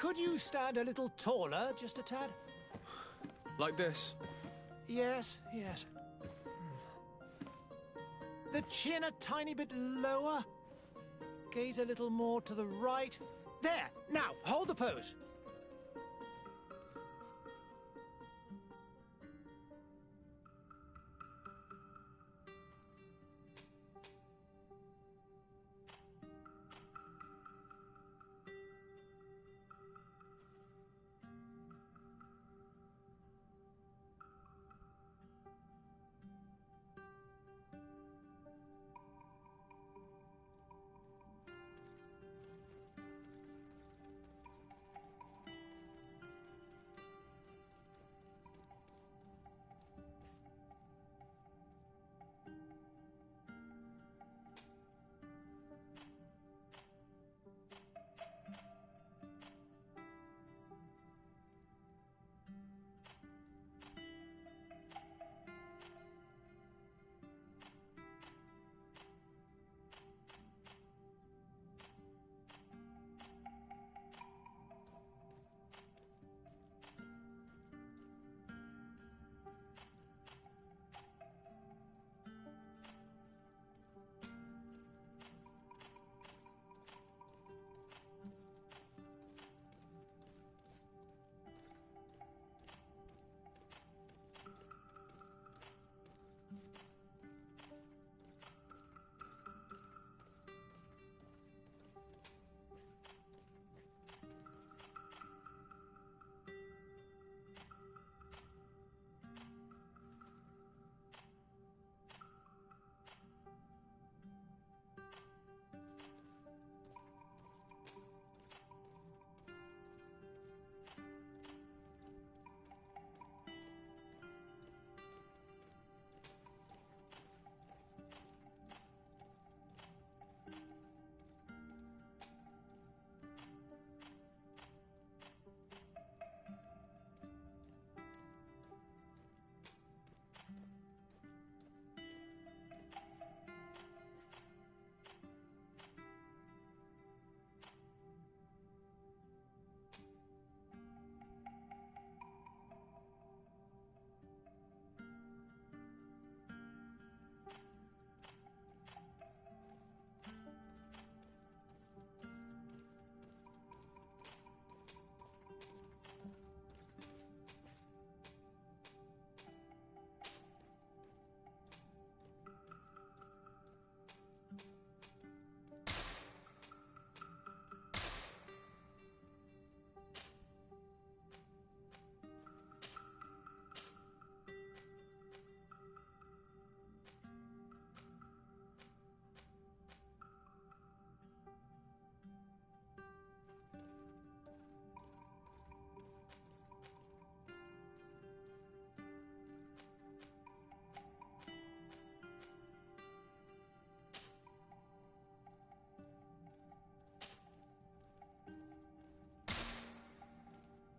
Could you stand a little taller, just a tad? Like this? Yes, yes. The chin a tiny bit lower. Gaze a little more to the right. There! Now, hold the pose.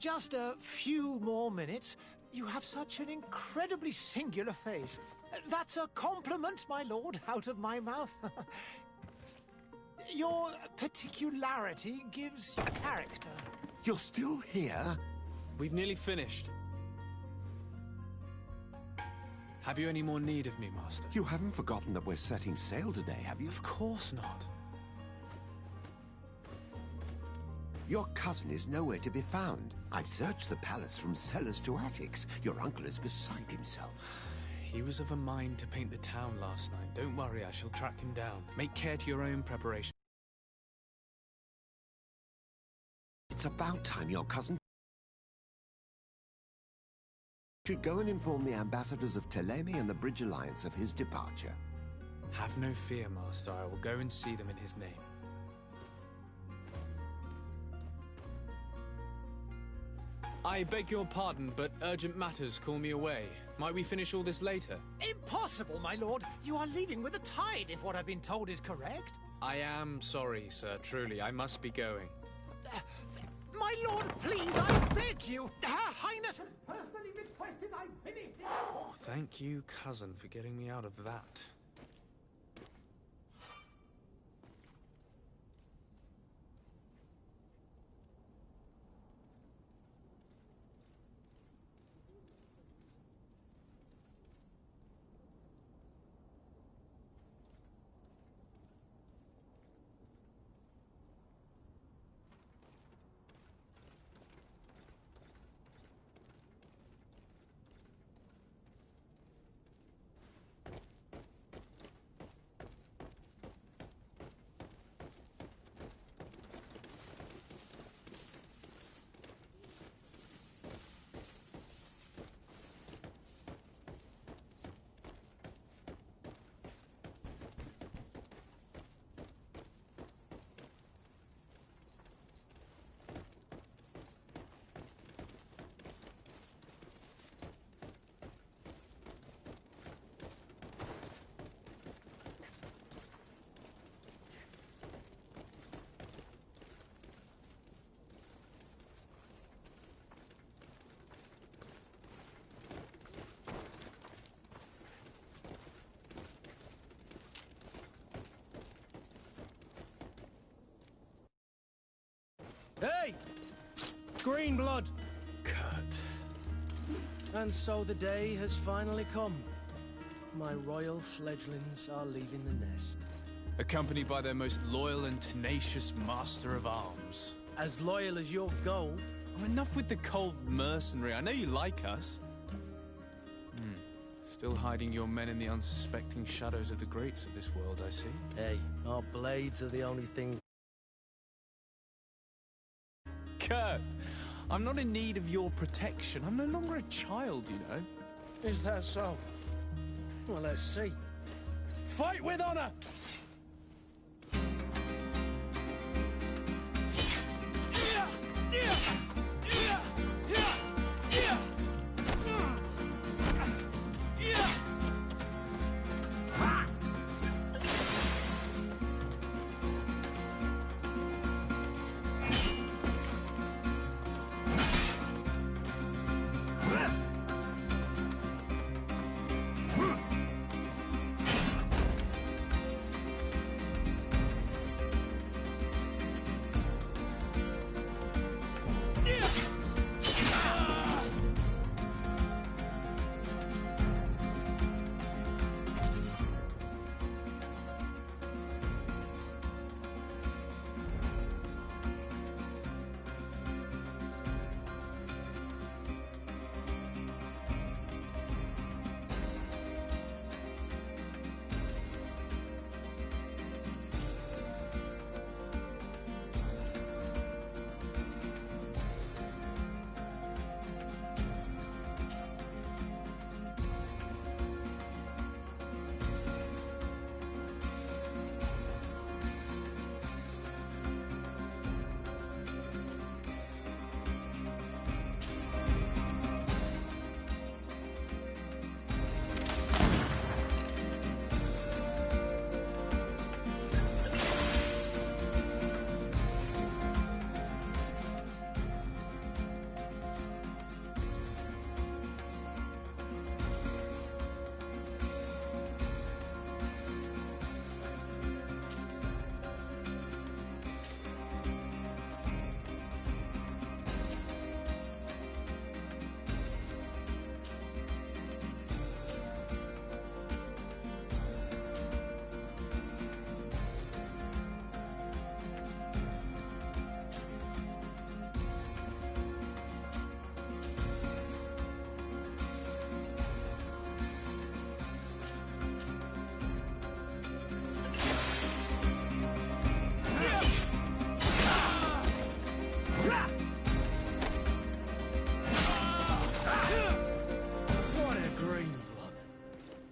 Just a few more minutes. You have such an incredibly singular face. That's a compliment, my lord, out of my mouth. Your particularity gives you character. You're still here? We've nearly finished. Have you any more need of me, Master? You haven't forgotten that we're setting sail today, have you? Of course not. Your cousin is nowhere to be found. I've searched the palace from cellars to attics. Your uncle is beside himself. He was of a mind to paint the town last night. Don't worry, I shall track him down. Make care to your own preparation. It's about time your cousin should go and inform the ambassadors of Telemi and the Bridge Alliance of his departure. Have no fear, Master. I will go and see them in his name. I beg your pardon, but urgent matters call me away. Might we finish all this later? Impossible, my lord. You are leaving with the tide, if what I've been told is correct. I am sorry, sir. Truly, I must be going. My lord, please, I beg you. Her Highness has personally requested I finish it. Thank you, cousin, for getting me out of that. Hey! Green blood! Kurt. And so the day has finally come. My royal fledglings are leaving the nest. Accompanied by their most loyal and tenacious master of arms. As loyal as your gold. Oh, enough with the cold mercenary. I know you like us. Still hiding your men in the unsuspecting shadows of the greats of this world, I see. Hey, our blades are the only thing. Kurt, I'm not in need of your protection. I'm no longer a child, you know. Is that so? Well, let's see. Fight with honor!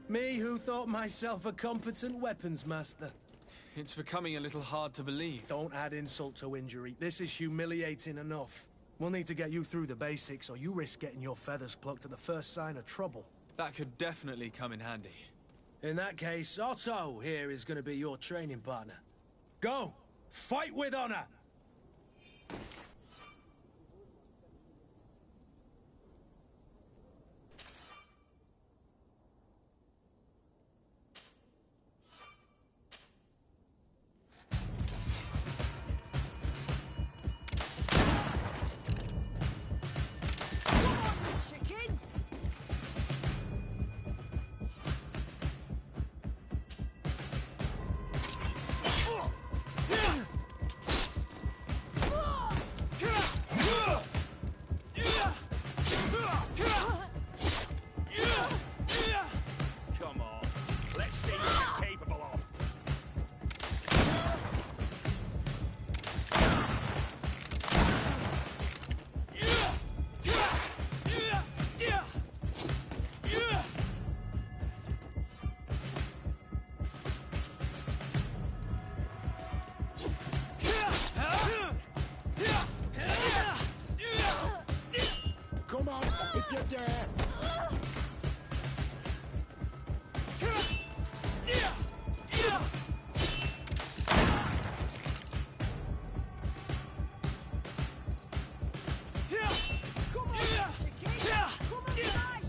Me who thought myself a competent weapons master. It's becoming a little hard to believe. Don't add insult to injury. This is humiliating enough. We'll need to get you through the basics, or you risk getting your feathers plucked at the first sign of trouble. That could definitely come in handy. In that case, Otto here is going to be your training partner. Go! Fight with honor! Chicken? Come on, let's see what you're capable of. Come on, if you dare! Come on, chicken! Come and fight!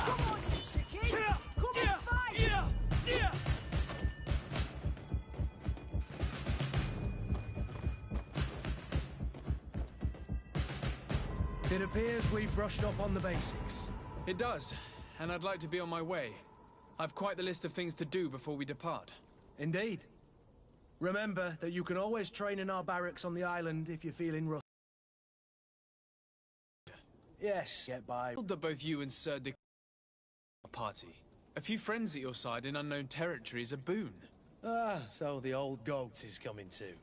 Come on, chicken! Come and fight! appears we've brushed up on the basics. It does, and I'd like to be on my way. I've quite the list of things to do before we depart. Indeed. Remember that you can always train in our barracks on the island if you're feeling rough. Yes, get by. That both you and Sir de party. A few friends at your side in unknown territory is a boon. Ah, so the old goat is coming too.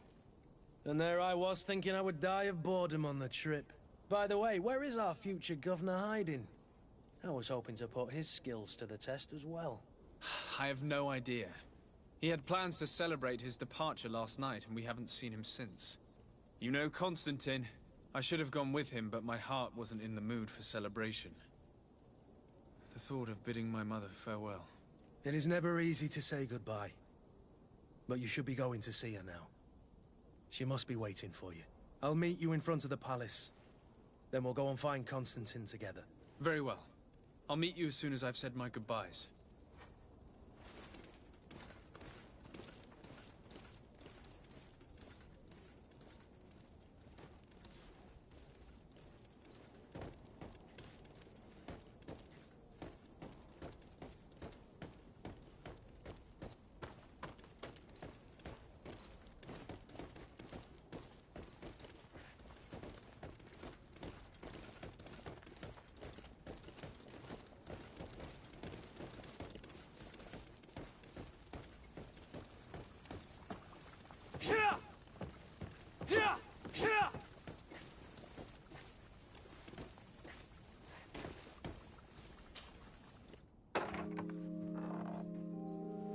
And there I was thinking I would die of boredom on the trip. By the way, where is our future governor hiding? I was hoping to put his skills to the test as well. I have no idea. He had plans to celebrate his departure last night, and we haven't seen him since. You know Constantine. I should have gone with him, but my heart wasn't in the mood for celebration. The thought of bidding my mother farewell. It is never easy to say goodbye. But you should be going to see her now. She must be waiting for you. I'll meet you in front of the palace. Then we'll go and find Constantine together. Very well. I'll meet you as soon as I've said my goodbyes.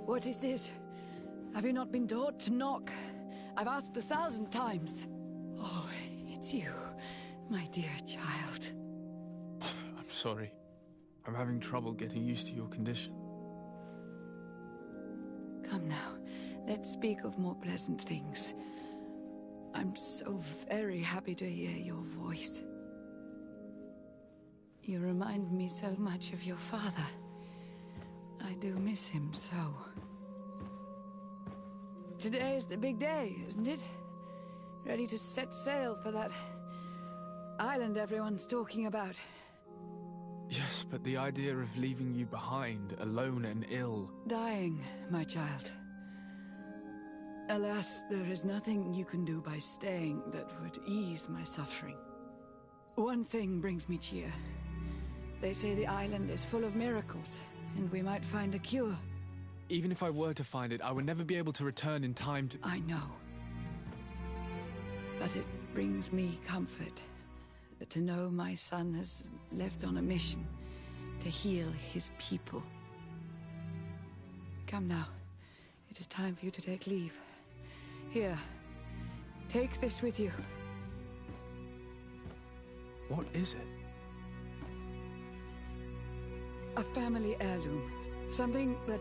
What is this? Have you not been taught to knock? I've asked 1,000 times. Oh, it's you, my dear child. I'm sorry. I'm having trouble getting used to your condition. Come now, let's speak of more pleasant things. I'm so very happy to hear your voice. You remind me so much of your father. I do miss him so. Today is the big day, isn't it? Ready to set sail for that island everyone's talking about. Yes, but the idea of leaving you behind, alone and ill... Dying, my child. Alas, there is nothing you can do by staying that would ease my suffering. One thing brings me cheer. They say the island is full of miracles, and we might find a cure. Even if I were to find it, I would never be able to return in time to... I know. But it brings me comfort to know my son has left on a mission to heal his people. Come now. It is time for you to take leave. Here, take this with you. What is it? A family heirloom. Something that...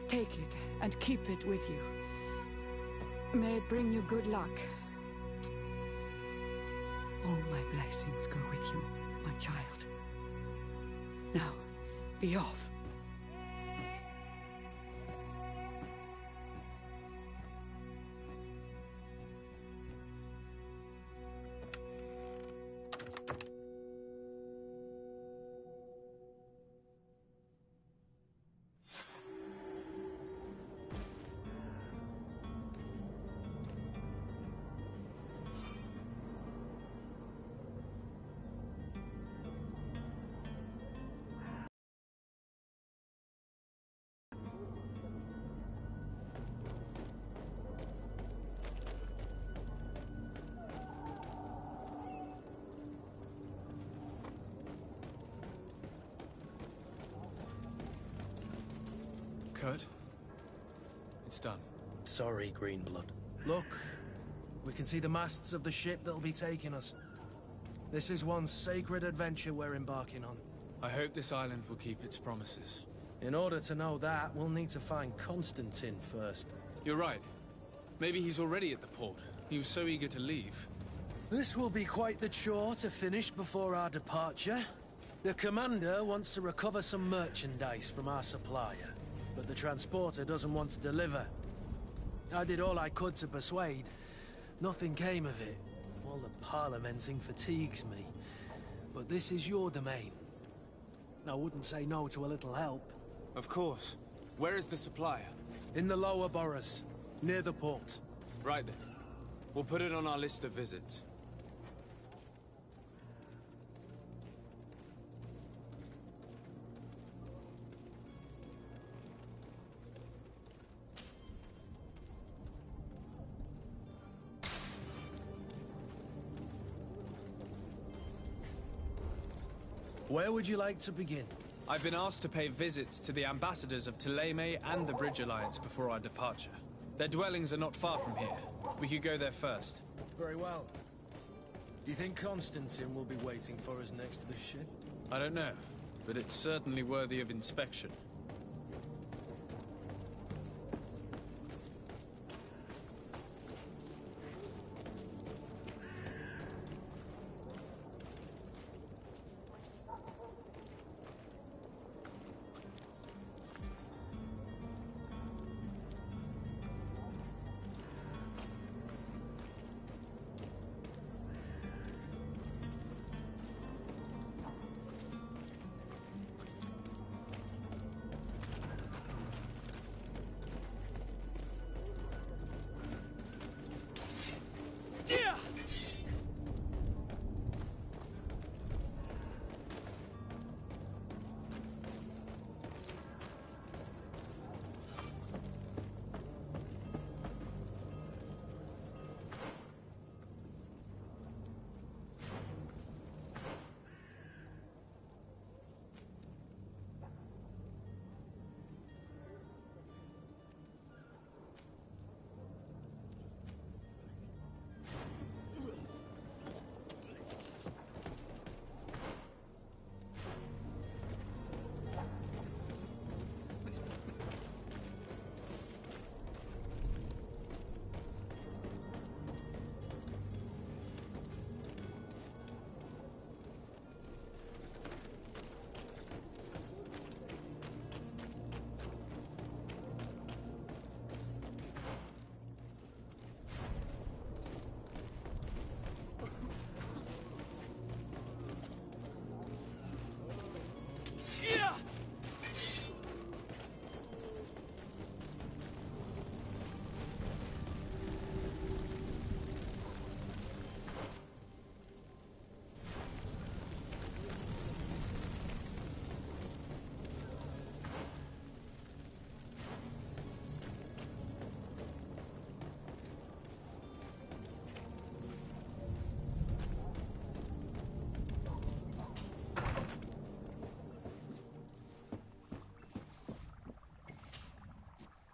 Take it and keep it with you. May it bring you good luck. All my blessings go with you, my child. Now, be off. Kurt? It's done. Sorry, Greenblood. Look, we can see the masts of the ship that'll be taking us. This is one sacred adventure we're embarking on. I hope this island will keep its promises. In order to know that, we'll need to find Constantine first. You're right. Maybe he's already at the port. He was so eager to leave. This will be quite the chore to finish before our departure. The commander wants to recover some merchandise from our supplier, but the transporter doesn't want to deliver. I did all I could to persuade. Nothing came of it. All the parliamenting fatigues me. but this is your domain. I wouldn't say no to a little help. Of course. Where is the supplier? In the lower boroughs, near the port. Right then. We'll put it on our list of visits. Where would you like to begin? I've been asked to pay visits to the ambassadors of Thélème and the Bridge Alliance before our departure. Their dwellings are not far from here. We could go there first. Very well. Do you think Constantine will be waiting for us next to the ship? I don't know, but it's certainly worthy of inspection.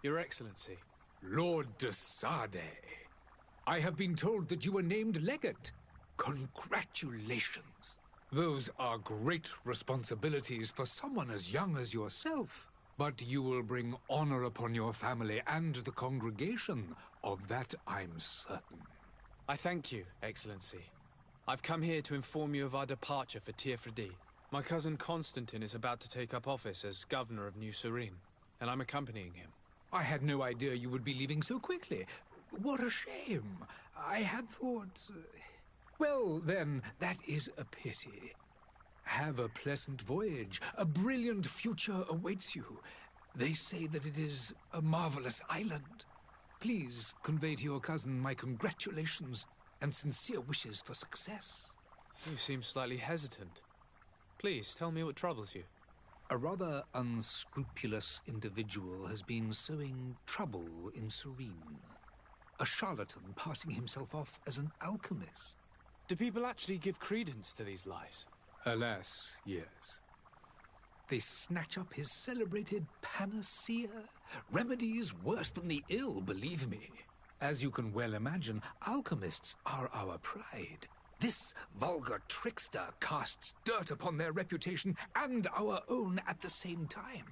Your Excellency. Lord de Sade, I have been told that you were named legate. Congratulations. Those are great responsibilities for someone as young as yourself. But you will bring honor upon your family and the congregation. Of that I'm certain. I thank you, Excellency. I've come here to inform you of our departure for Tirfredi. My cousin Constantine is about to take up office as governor of New Serene, and I'm accompanying him. I had no idea you would be leaving so quickly. What a shame. I had thought... Well, then, that is a pity. Have a pleasant voyage. A brilliant future awaits you. They say that it is a marvelous island. Please convey to your cousin my congratulations and sincere wishes for success. You seem slightly hesitant. Please, tell me what troubles you. A rather unscrupulous individual has been sowing trouble in Serene. A charlatan passing himself off as an alchemist. Do people actually give credence to these lies? Alas, yes. They snatch up his celebrated panacea. Remedies worse than the ill, believe me. As you can well imagine, alchemists are our pride. This vulgar trickster casts dirt upon their reputation and our own at the same time.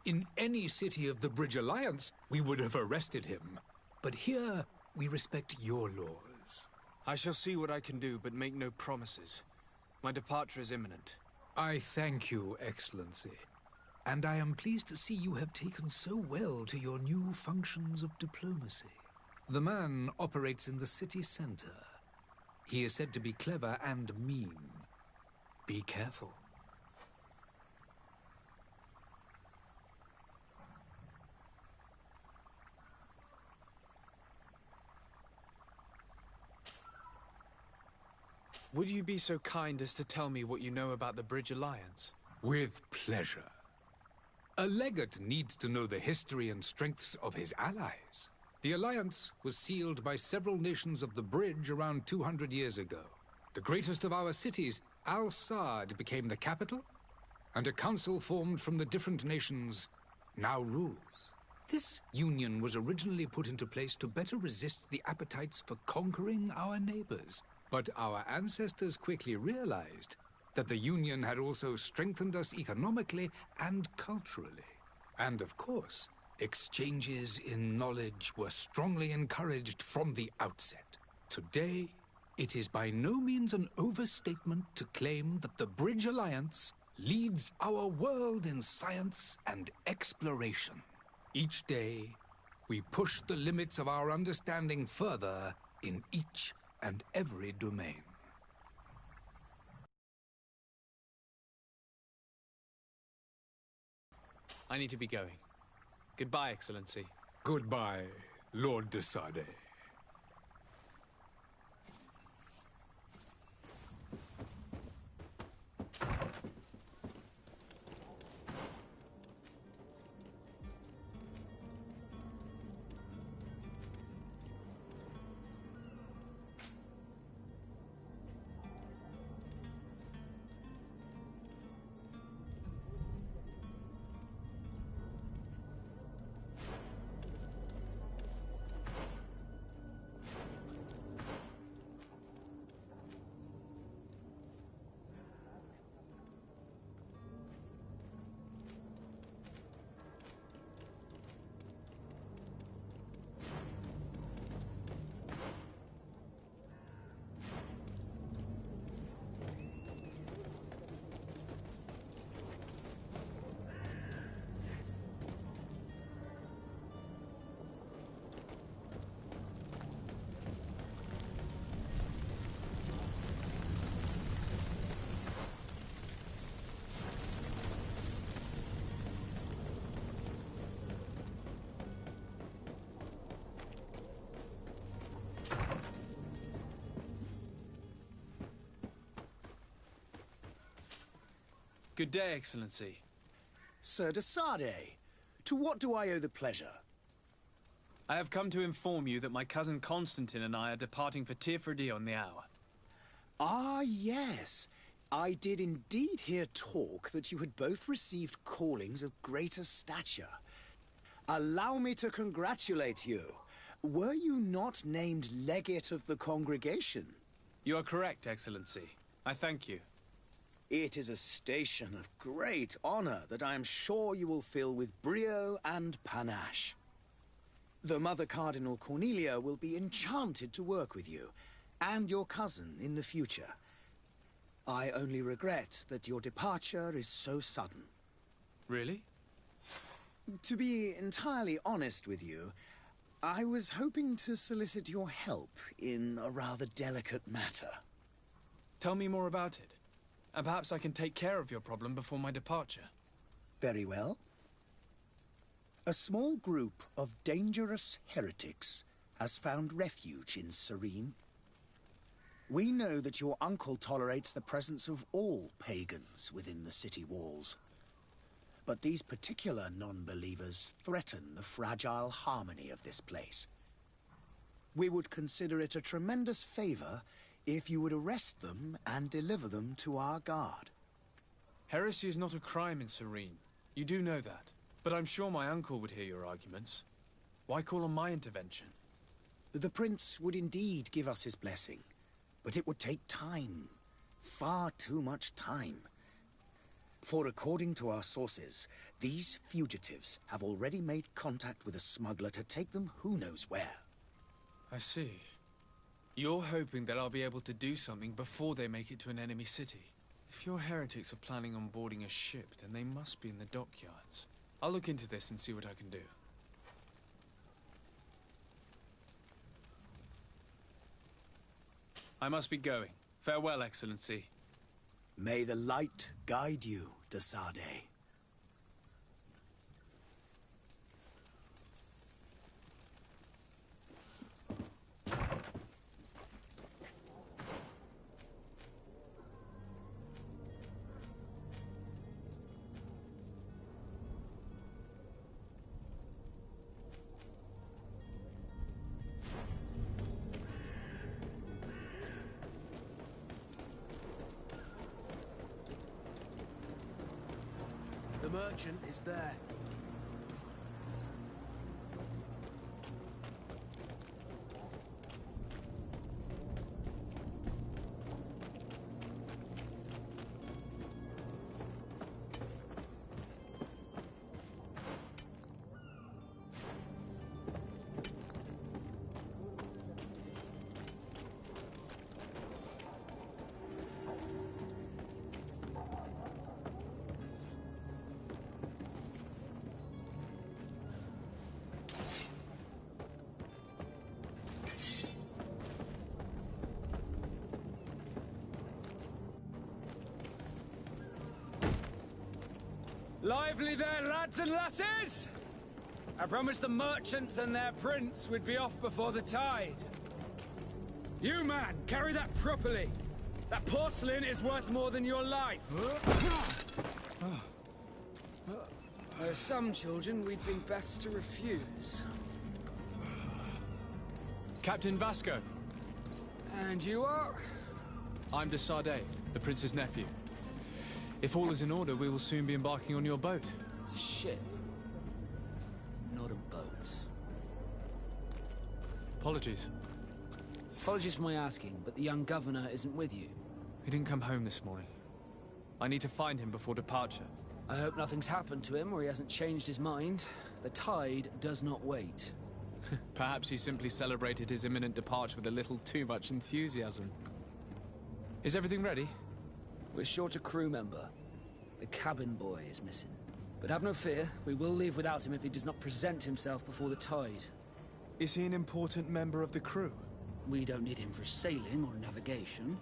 In any city of the Bridge Alliance, we would have arrested him. But here, we respect your laws. I shall see what I can do, but make no promises. My departure is imminent. I thank you, Excellency. And I am pleased to see you have taken so well to your new functions of diplomacy. The man operates in the city center. He is said to be clever and mean. Be careful. Would you be so kind as to tell me what you know about the Bridge Alliance? With pleasure. A legate needs to know the history and strengths of his allies. The alliance was sealed by several nations of the Bridge around 200 years ago. The greatest of our cities, Al-Saad, became the capital, and a council formed from the different nations now rules. This union was originally put into place to better resist the appetites for conquering our neighbors. But our ancestors quickly realized that the Union had also strengthened us economically and culturally. And of course, exchanges in knowledge were strongly encouraged from the outset. Today, it is by no means an overstatement to claim that the Bridge Alliance leads our world in science and exploration. Each day, we push the limits of our understanding further in each and every domain. I need to be going. Goodbye, Excellency. Goodbye, Lord de Sade. Good day, Excellency. Sir de Sade, to what do I owe the pleasure? I have come to inform you that my cousin Constantine and I are departing for Tirfredi on the hour. Ah, yes. I did indeed hear talk that you had both received callings of greater stature. Allow me to congratulate you. Were you not named legate of the congregation? You are correct, Excellency. I thank you. It is a station of great honor that I am sure you will fill with brio and panache. The Mother Cardinal Cornelia will be enchanted to work with you, and your cousin in the future. I only regret that your departure is so sudden. Really? To be entirely honest with you, I was hoping to solicit your help in a rather delicate matter. Tell me more about it. And perhaps I can take care of your problem before my departure. Very well. A small group of dangerous heretics has found refuge in Serene. We know that your uncle tolerates the presence of all pagans within the city walls. But these particular non-believers threaten the fragile harmony of this place. We would consider it a tremendous favor if you would arrest them and deliver them to our guard. Heresy is not a crime in Serene. You do know that. But I'm sure my uncle would hear your arguments. Why call on my intervention? The prince would indeed give us his blessing, but it would take time. Far too much time. For according to our sources, these fugitives have already made contact with a smuggler to take them who knows where. I see. You're hoping that I'll be able to do something before they make it to an enemy city. If your heretics are planning on boarding a ship, then they must be in the dockyards. I'll look into this and see what I can do. I must be going. Farewell, Excellency. May the light guide you, Desade. The merchant is there. Lively there, lads and lasses! I promised the merchants and their prince we'd be off before the tide. You, man, carry that properly. That porcelain is worth more than your life. There are some children we'd been best to refuse. Captain Vasco. And you are? I'm Desade, the prince's nephew. If all is in order, we will soon be embarking on your boat. It's a ship, not a boat. Apologies. Apologies for my asking, but the young governor isn't with you. He didn't come home this morning. I need to find him before departure. I hope nothing's happened to him or he hasn't changed his mind. The tide does not wait. Perhaps he simply celebrated his imminent departure with a little too much enthusiasm. Is everything ready? We're short a crew member. The cabin boy is missing. But have no fear, we will leave without him if he does not present himself before the tide. Is he an important member of the crew? We don't need him for sailing or navigation.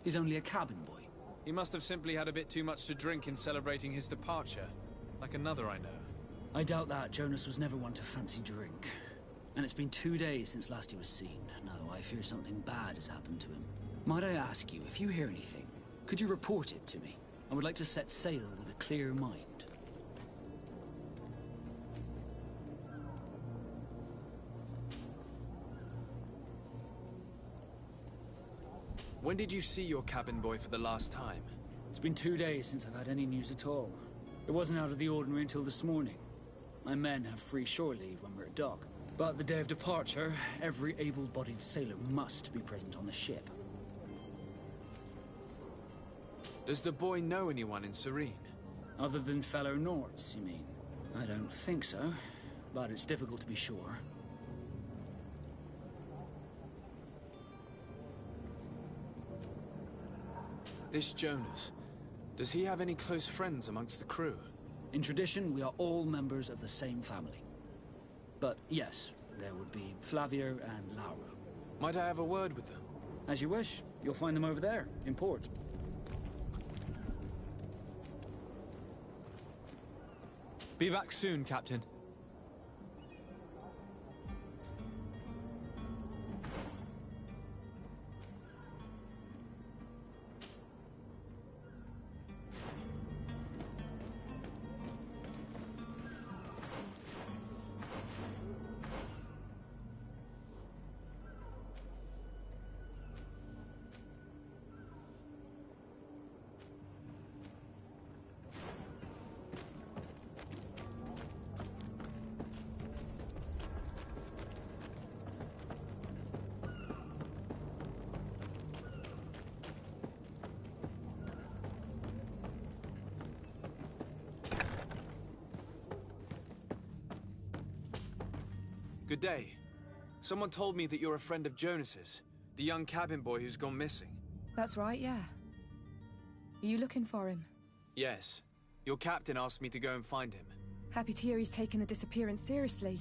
He's only a cabin boy. He must have simply had a bit too much to drink in celebrating his departure. Like another I know. I doubt that. Jonas was never one to fancy drink. And it's been 2 days since last he was seen. No, I fear something bad has happened to him. Might I ask you, if you hear anything, could you report it to me? I would like to set sail with a clear mind. When did you see your cabin boy for the last time? It's been 2 days since I've had any news at all. It wasn't out of the ordinary until this morning. My men have free shore leave when we're at dock. But the day of departure, every able-bodied sailor must be present on the ship. Does the boy know anyone in Serene? Other than fellow Nords, you mean? I don't think so, but it's difficult to be sure. This Jonas, does he have any close friends amongst the crew? In tradition, we are all members of the same family. But yes, there would be Flavio and Lauro. Might I have a word with them? As you wish. You'll find them over there, in port. Be back soon, Captain. Good day. Someone told me that you're a friend of Jonas's, the young cabin boy who's gone missing. That's right, yeah. Are you looking for him? Yes. Your captain asked me to go and find him. Happy to hear he's taken the disappearance seriously.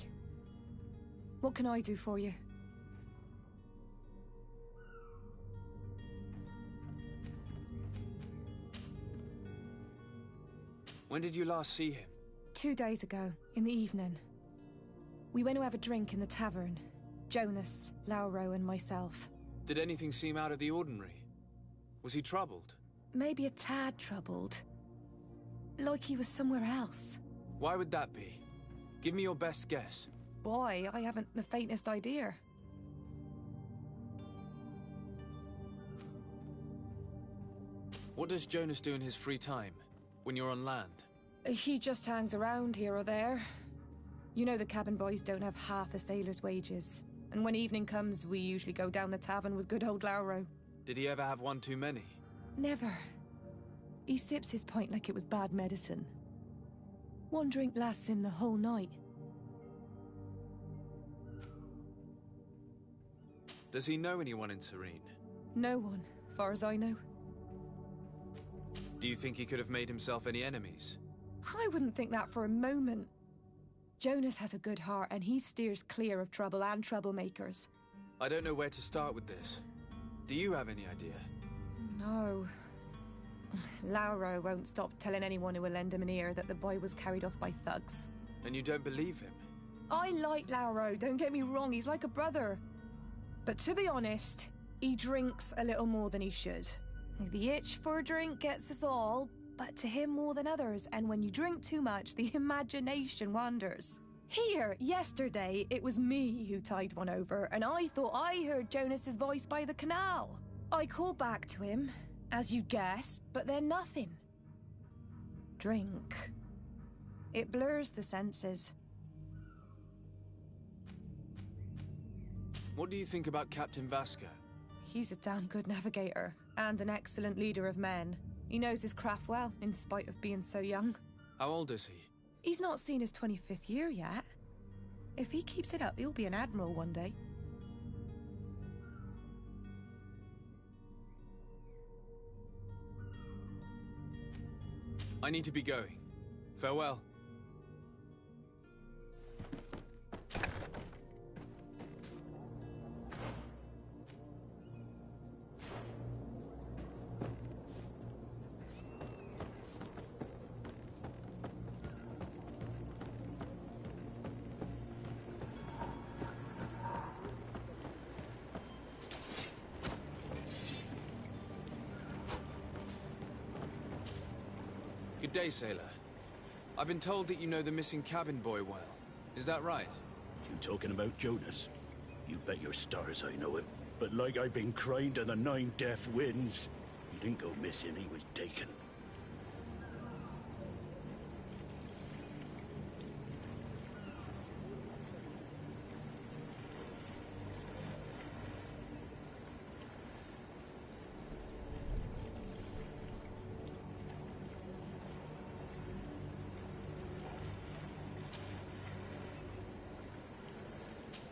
What can I do for you? When did you last see him? 2 days ago, in the evening. We went to have a drink in the tavern. Jonas, Lauro, and myself. Did anything seem out of the ordinary? Was he troubled? Maybe a tad troubled. Like he was somewhere else. Why would that be? Give me your best guess. Boy, I haven't the faintest idea. What does Jonas do in his free time, when you're on land? He just hangs around here or there. You know the cabin boys don't have half a sailor's wages. And when evening comes, we usually go down the tavern with good old Lauro. Did he ever have one too many? Never. He sips his pint like it was bad medicine. One drink lasts him the whole night. Does he know anyone in Serene? No one, far as I know. Do you think he could have made himself any enemies? I wouldn't think that for a moment. Jonas has a good heart and he steers clear of trouble and troublemakers. I don't know where to start with this. Do you have any idea? No. Lauro won't stop telling anyone who will lend him an ear that the boy was carried off by thugs. And you don't believe him? I like Lauro, don't get me wrong, he's like a brother. But to be honest, he drinks a little more than he should. The itch for a drink gets us all, but to him more than others, and when you drink too much, the imagination wanders. Here, yesterday, it was me who tied one over, and I thought I heard Jonas's voice by the canal. I called back to him, as you guessed, but then nothing. Drink. It blurs the senses. What do you think about Captain Vasco? He's a damn good navigator, and an excellent leader of men. He knows his craft well, in spite of being so young. How old is he? He's not seen his 25th year yet. If he keeps it up, he'll be an admiral one day. I need to be going. Farewell. Good day, sailor. I've been told that you know the missing cabin boy well. Is that right? You talking about Jonas? You bet your stars I know him. But like I've been crying to the 9 deaf winds, he didn't go missing, he was taken.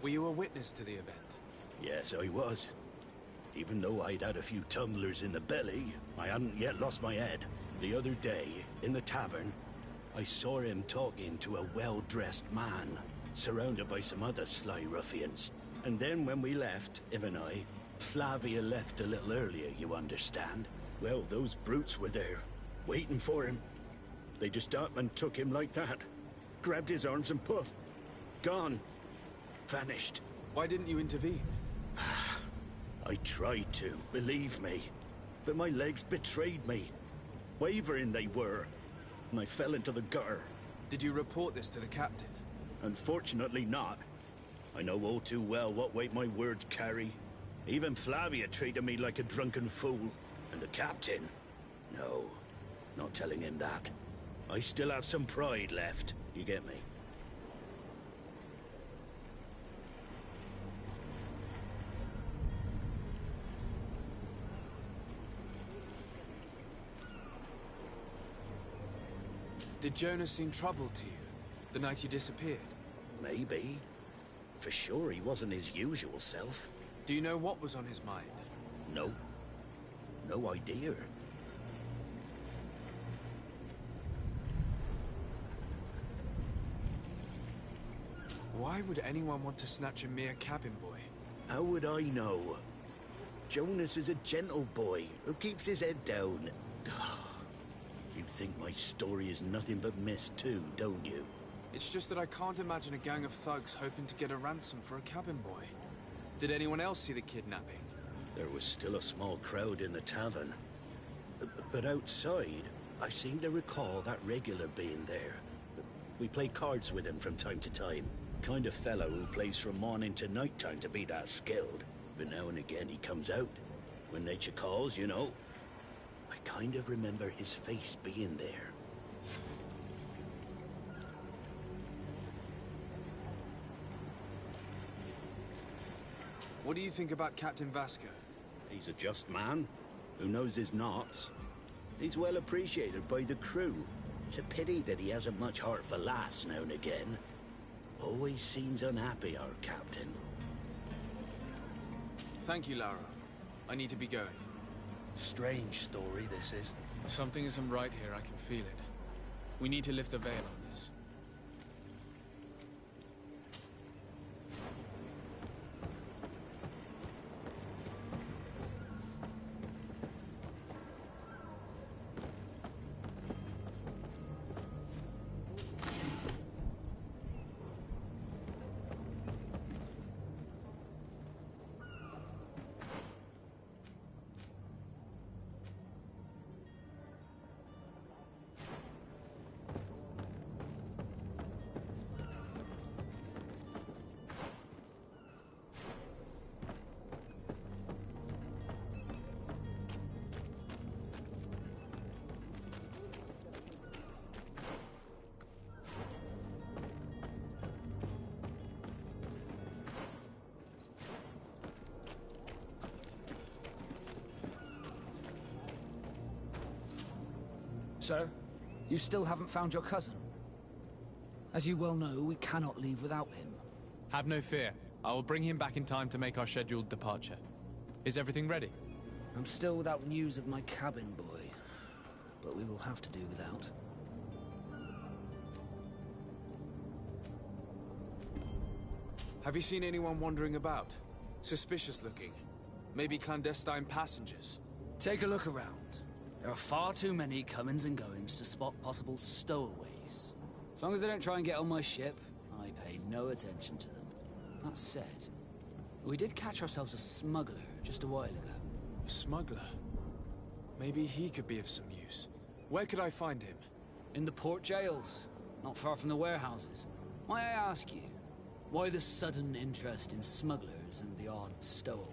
Were you a witness to the event? Yes, I was. Even though I'd had a few tumblers in the belly, I hadn't yet lost my head. The other day, in the tavern, I saw him talking to a well-dressed man, surrounded by some other sly ruffians. And then when we left, him and I, Flavia left a little earlier, you understand. Well, those brutes were there, waiting for him. They just up and took him like that. Grabbed his arms and poof, gone. Vanished. Why didn't you intervene? I tried to, believe me. But my legs betrayed me. Wavering they were. And I fell into the gutter. Did you report this to the captain? Unfortunately not. I know all too well what weight my words carry. Even Flavia treated me like a drunken fool. And the captain? No, not telling him that. I still have some pride left. You get me? Did Jonas seem troubled to you, the night he disappeared? Maybe. For sure he wasn't his usual self. Do you know what was on his mind? No. No idea. Why would anyone want to snatch a mere cabin boy? How would I know? Jonas is a gentle boy who keeps his head down. You'd think my story is nothing but mist too, don't you? It's just that I can't imagine a gang of thugs hoping to get a ransom for a cabin boy. Did anyone else see the kidnapping? There was still a small crowd in the tavern. But outside, I seem to recall that regular being there. We play cards with him from time to time. Kind of fellow who plays from morning to night time to be that skilled. But now and again he comes out. When nature calls, you know. I kind of remember his face being there. What do you think about Captain Vasco? He's a just man who knows his knots. He's well appreciated by the crew. It's a pity that he hasn't much heart for lass now and again. Always seems unhappy, our captain. Thank you, Lara. I need to be going. Strange story, this is. Something isn't right here, I can feel it. We need to lift the veil on this. Sir, you still haven't found your cousin. As you well know, we cannot leave without him. Have no fear. I will bring him back in time to make our scheduled departure. Is everything ready? I'm still without news of my cabin boy, but we will have to do without. Have you seen anyone wandering about? Suspicious looking. Maybe clandestine passengers. Take a look around. There are far too many comings and goings to spot possible stowaways. As long as they don't try and get on my ship, I pay no attention to them. That said, we did catch ourselves a smuggler just a while ago. A smuggler? Maybe he could be of some use. Where could I find him? In the port jails, not far from the warehouses. May I ask you, why the sudden interest in smugglers and the odd stowaway?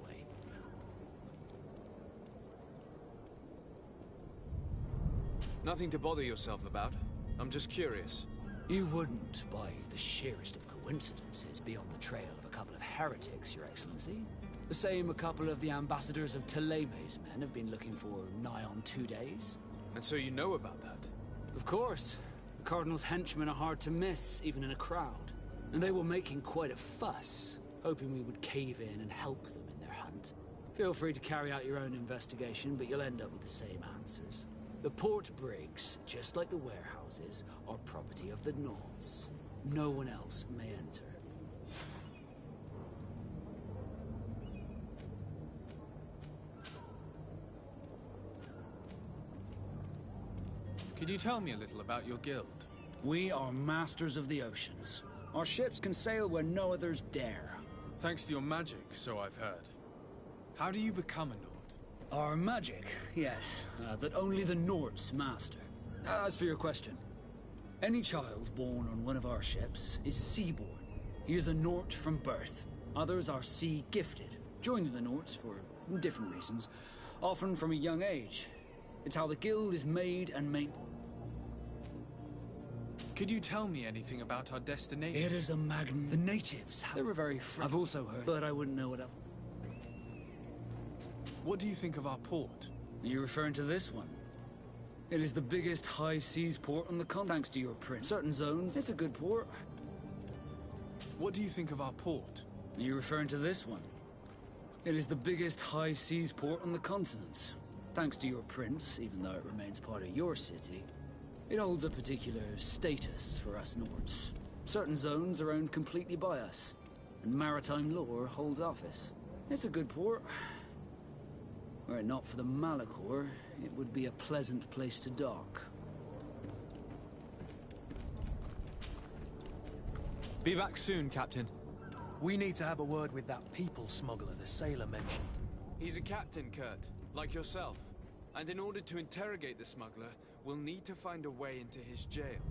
Nothing to bother yourself about. I'm just curious. You wouldn't, by the sheerest of coincidences, be on the trail of a couple of heretics, Your Excellency. The same a couple of the ambassadors of Teleme's men have been looking for nigh on 2 days. And so you know about that? Of course. The Cardinal's henchmen are hard to miss, even in a crowd. And they were making quite a fuss, hoping we would cave in and help them in their hunt. Feel free to carry out your own investigation, but you'll end up with the same answers. The port brigs, just like the warehouses, are property of the Nords. No one else may enter. Could you tell me a little about your guild? We are masters of the oceans. Our ships can sail where no others dare. Thanks to your magic, so I've heard. How do you become a Nord? Our magic, yes, that only the Nords master. As for your question, any child born on one of our ships is seaborn. He is a Nord from birth. Others are sea-gifted, joining the Nords for different reasons, often from a young age. It's how the guild is made and maintained. Could you tell me anything about our destination? It is the natives. They were very I've also heard, but I wouldn't know what else. What do you think of our port? Are you referring to this one? It is the biggest high seas port on the continent, thanks to your prince. Certain zones, it's a good port. What do you think of our port? Are you referring to this one? It is the biggest high seas port on the continent. Thanks to your prince, even though it remains part of your city. It holds a particular status for us Nords. Certain zones are owned completely by us, and maritime law holds office. It's a good port. Were it not for the Malachor, it would be a pleasant place to dock. Be back soon, Captain. We need to have a word with that people smuggler the sailor mentioned. He's a captain, Kurt, like yourself. And in order to interrogate the smuggler, we'll need to find a way into his jail.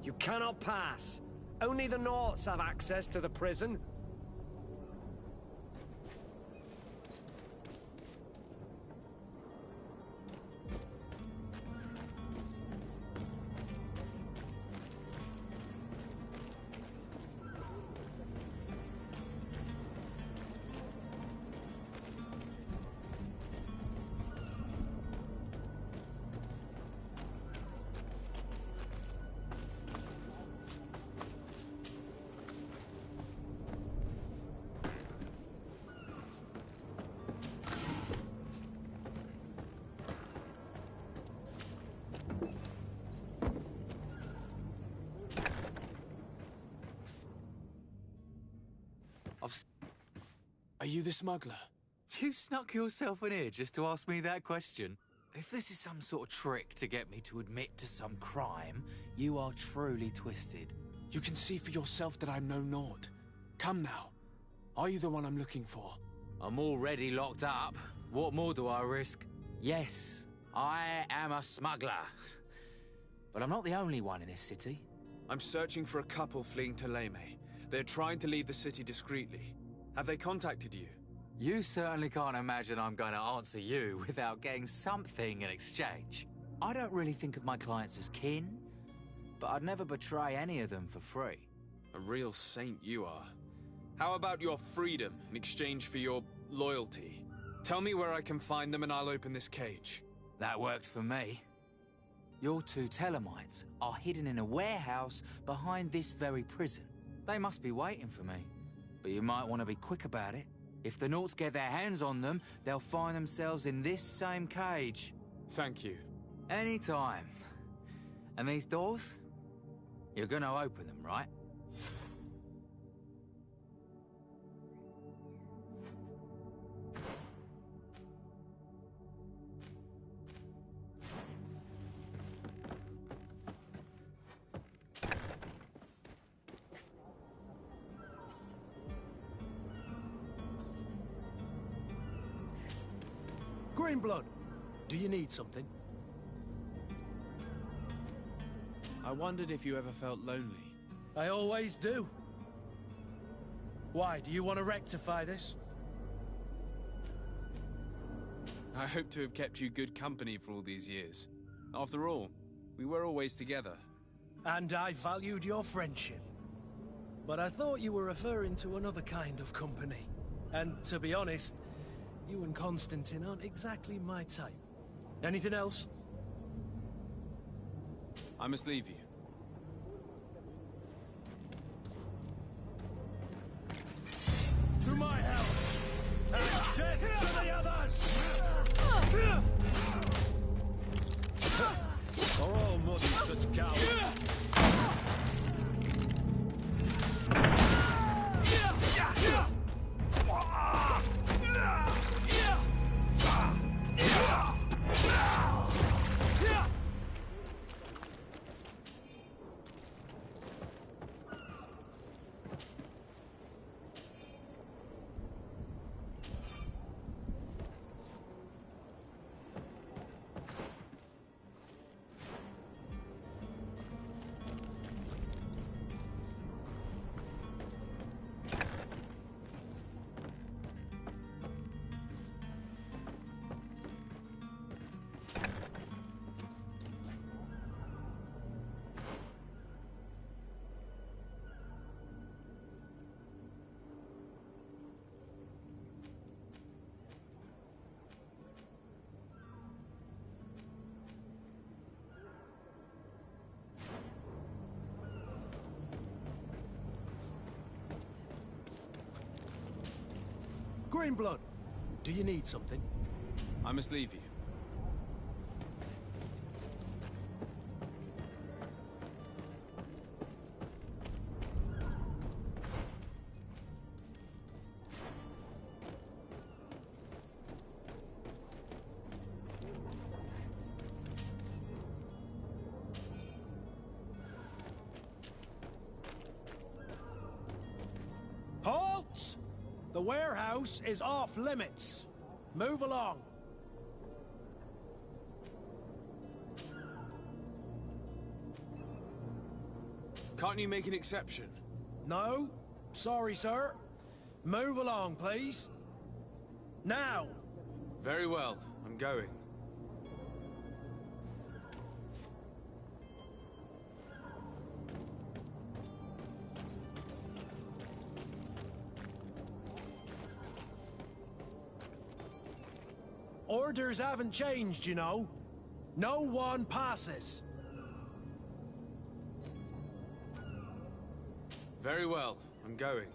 You cannot pass. Only the Norts have access to the prison. Are you the smuggler? You snuck yourself in here just to ask me that question? If this is some sort of trick to get me to admit to some crime, you are truly twisted. You can see for yourself that I'm no Nord. Come now. Are you the one I'm looking for? I'm already locked up. What more do I risk? Yes, I am a smuggler. But I'm not the only one in this city. I'm searching for a couple fleeing to Leme. They're trying to leave the city discreetly. Have they contacted you? You certainly can't imagine I'm going to answer you without getting something in exchange. I don't really think of my clients as kin, but I'd never betray any of them for free. A real saint you are. How about your freedom in exchange for your loyalty? Tell me where I can find them and I'll open this cage. That works for me. Your two Telemites are hidden in a warehouse behind this very prison. They must be waiting for me. But you might want to be quick about it. If the Norts get their hands on them, they'll find themselves in this same cage. Thank you. Anytime. And these doors? You're gonna open them, right? Greenblood, do you need something? I wondered if you ever felt lonely. I always do. Why, do you want to rectify this? I hope to have kept you good company for all these years. After all, we were always together. And I valued your friendship. But I thought you were referring to another kind of company. And to be honest, you and Constantine aren't exactly my type. Anything else? I must leave you. To my help! And death to the others! Are all mothers such cowards? Greenblood, do you need something? I must leave you. Halt! The warehouse is off limits. Move along. Can't you make an exception? No. Sorry, sir. Move along, please. Now! Very well. I'm going. Orders haven't changed, you know. No one passes. Very well. I'm going.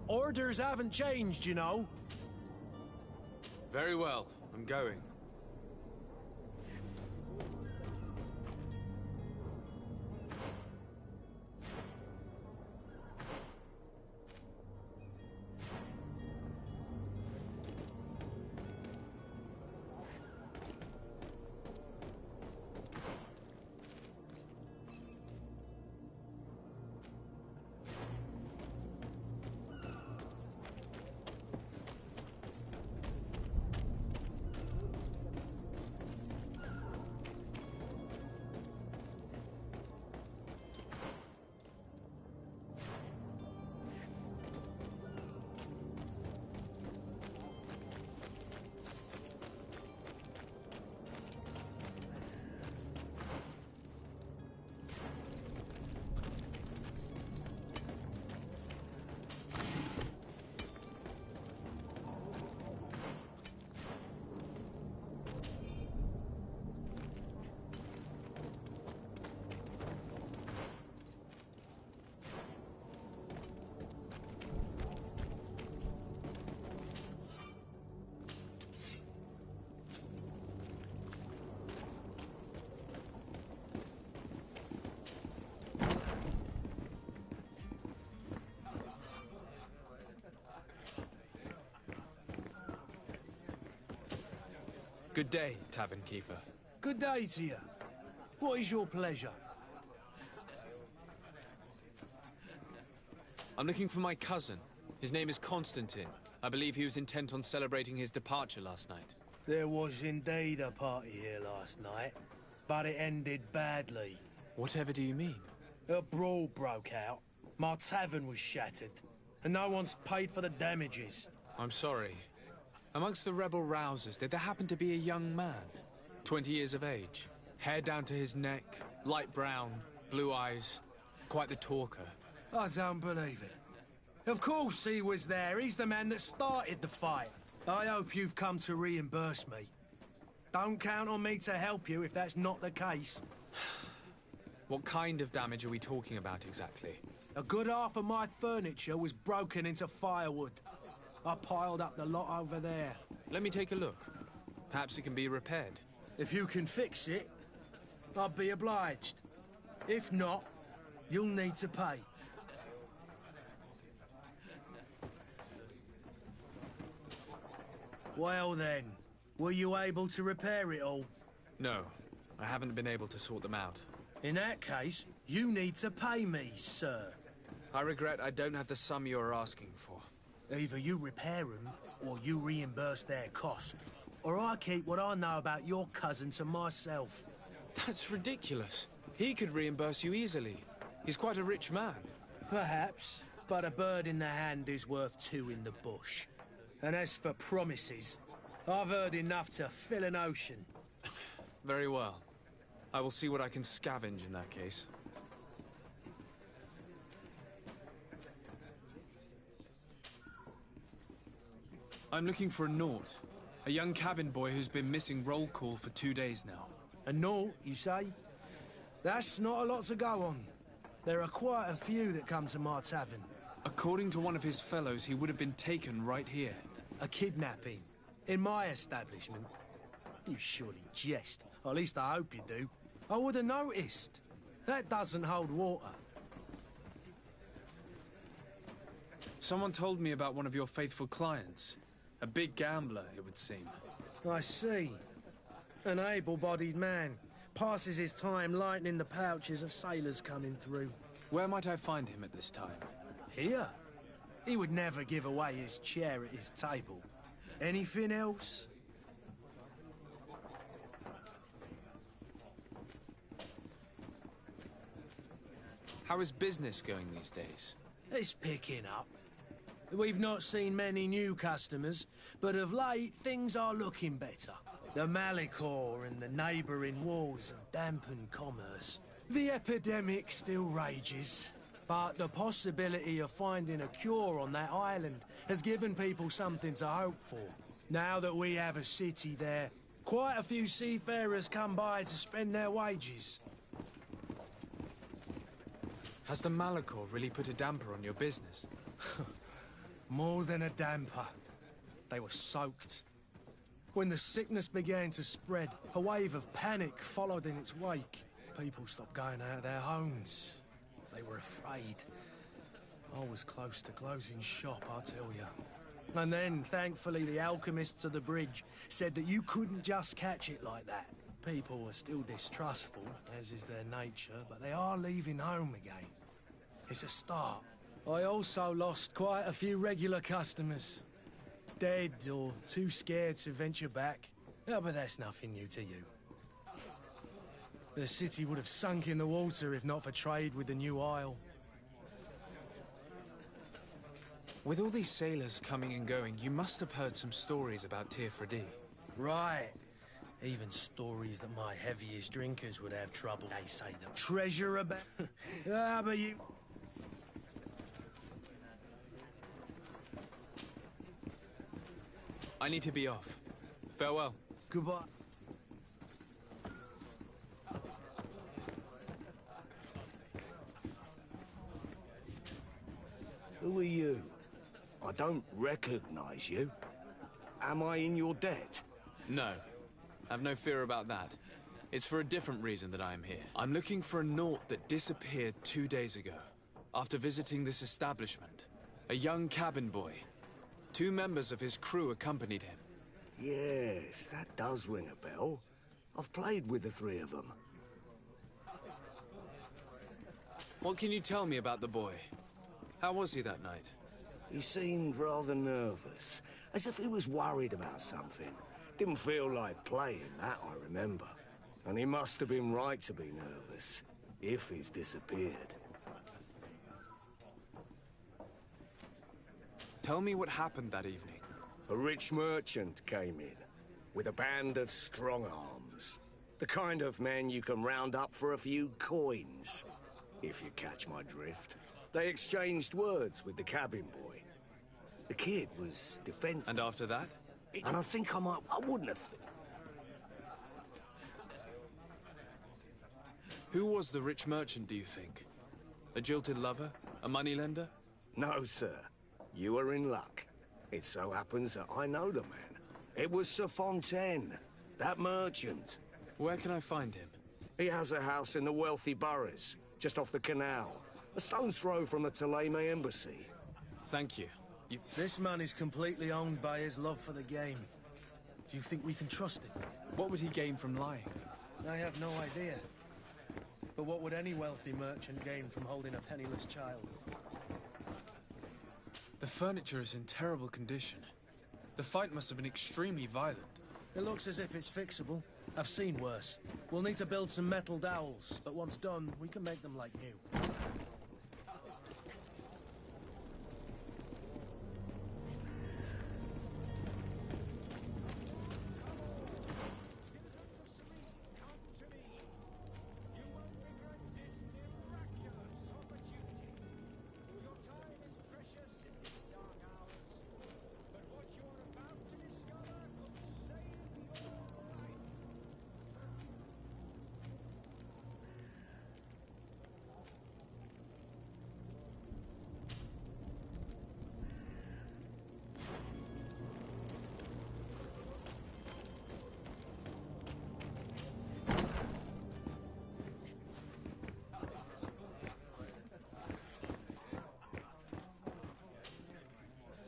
Orders haven't changed, you know. Very well. I'm going. Good day, tavern keeper. Good day to you. What is your pleasure? I'm looking for my cousin. His name is Constantine. I believe he was intent on celebrating his departure last night. There was indeed a party here last night, but it ended badly. Whatever do you mean? A brawl broke out. My tavern was shattered, and no one's paid for the damages. I'm sorry. Amongst the rebel rousers, did there happen to be a young man? 20 years of age. Hair down to his neck, light brown, blue eyes. Quite the talker. I don't believe it. Of course he was there. He's the man that started the fight. I hope you've come to reimburse me. Don't count on me to help you if that's not the case. What kind of damage are we talking about exactly? A good half of my furniture was broken into firewood. I piled up the lot over there. Let me take a look. Perhaps it can be repaired. If you can fix it, I'd be obliged. If not, you'll need to pay. Well then, were you able to repair it all? No, I haven't been able to sort them out. In that case, you need to pay me, sir. I regret I don't have the sum you're asking for. Either you repair them, or you reimburse their cost. Or I keep what I know about your cousin to myself. That's ridiculous. He could reimburse you easily. He's quite a rich man. Perhaps, but a bird in the hand is worth two in the bush. And as for promises, I've heard enough to fill an ocean. Very well. I will see what I can scavenge in that case. I'm looking for a Naut. A young cabin boy who's been missing roll call for 2 days now. A Naut, you say? That's not a lot to go on. There are quite a few that come to my tavern. According to one of his fellows, he would have been taken right here. A kidnapping? In my establishment? You surely jest. Or at least I hope you do. I would have noticed. That doesn't hold water. Someone told me about one of your faithful clients. A big gambler, it would seem. I see. An able-bodied man. Passes his time lightening the pouches of sailors coming through. Where might I find him at this time? Here? He would never give away his chair at his table. Anything else? How is business going these days? It's picking up. We've not seen many new customers, but of late things are looking better. The Malicor and the neighbouring wars have dampened commerce. The epidemic still rages, but the possibility of finding a cure on that island has given people something to hope for. Now that we have a city there, quite a few seafarers come by to spend their wages. Has the Malicor really put a damper on your business? More than a damper. They were soaked. When the sickness began to spread, a wave of panic followed in its wake. People stopped going out of their homes. They were afraid. I was close to closing shop, I tell you. And then, thankfully, the alchemists of the bridge said that you couldn't just catch it like that. People were still distrustful, as is their nature, but they are leaving home again. It's a start. I also lost quite a few regular customers. Dead or too scared to venture back. Yeah, but that's nothing new to you. The city would have sunk in the water if not for trade with the new isle. With all these sailors coming and going, you must have heard some stories about Tirfredi. Right. Even stories that my heaviest drinkers would have trouble. They say the treasure about... Ah, but you... I need to be off. Farewell. Goodbye. Who are you? I don't recognize you. Am I in your debt? No. Have no fear about that. It's for a different reason that I am here. I'm looking for a Naut that disappeared 2 days ago, after visiting this establishment. A young cabin boy. 2 members of his crew accompanied him. Yes, that does ring a bell. I've played with the three of them. What can you tell me about the boy? How was he that night? He seemed rather nervous, as if he was worried about something. Didn't feel like playing, that I remember. And he must have been right to be nervous, if he's disappeared. Tell me what happened that evening. A rich merchant came in, with a band of strong arms. The kind of men you can round up for a few coins, if you catch my drift. They exchanged words with the cabin boy. The kid was defensive. And after that? And I think I wouldn't have... Who was the rich merchant, do you think? A jilted lover? A moneylender? No, sir. You are in luck. It so happens that I know the man. It was Sir Fontaine, that merchant. Where can I find him? He has a house in the wealthy boroughs, just off the canal. A stone's throw from the Theleme embassy. Thank you. This man is completely owned by his love for the game. Do you think we can trust him? What would he gain from lying? I have no idea. But what would any wealthy merchant gain from holding a penniless child? The furniture is in terrible condition. The fight must have been extremely violent. It looks as if it's fixable. I've seen worse. We'll need to build some metal dowels, but once done, we can make them like new.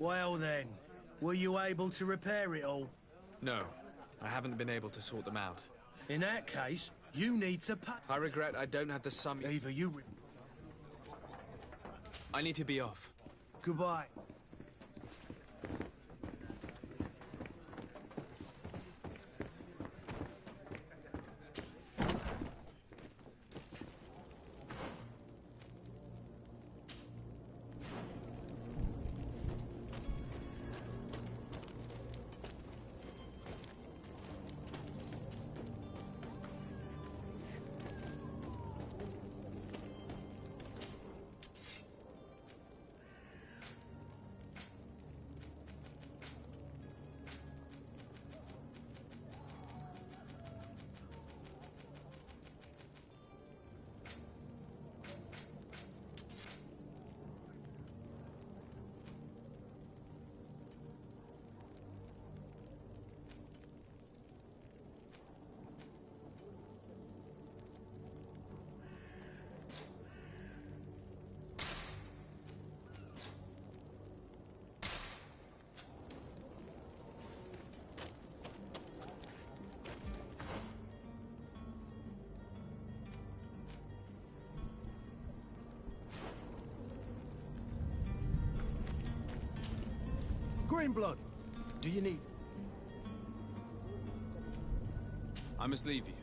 Well then, were you able to repair it all? No, I haven't been able to sort them out. In that case, you need to pay. I regret I don't have the sum. Either you... I need to be off. Goodbye. Greenblood, do you need... I must leave you.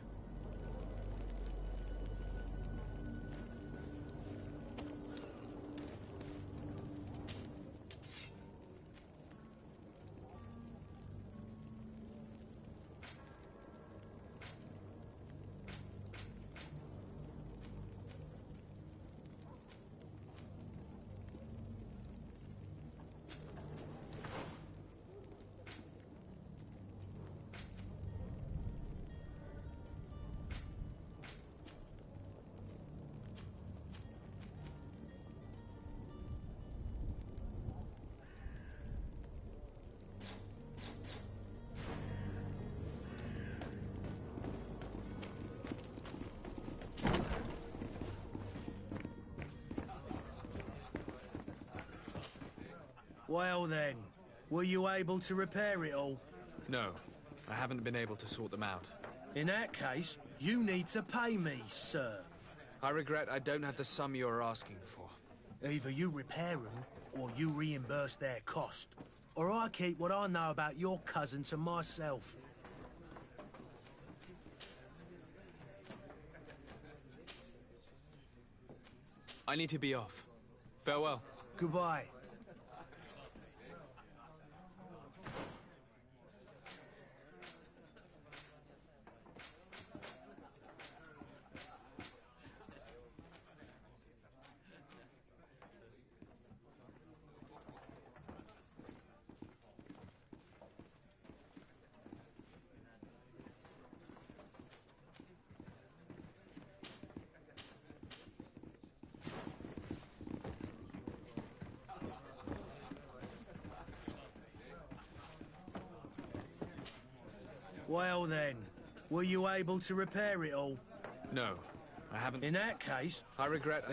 Well then, were you able to repair it all? No, I haven't been able to sort them out. In that case, you need to pay me, sir. I regret I don't have the sum you are asking for. Either you repair them, or you reimburse their cost. Or I keep what I know about your cousin to myself. I need to be off. Farewell. Goodbye. Well then, were you able to repair it all? No, I haven't. In that case... I regret...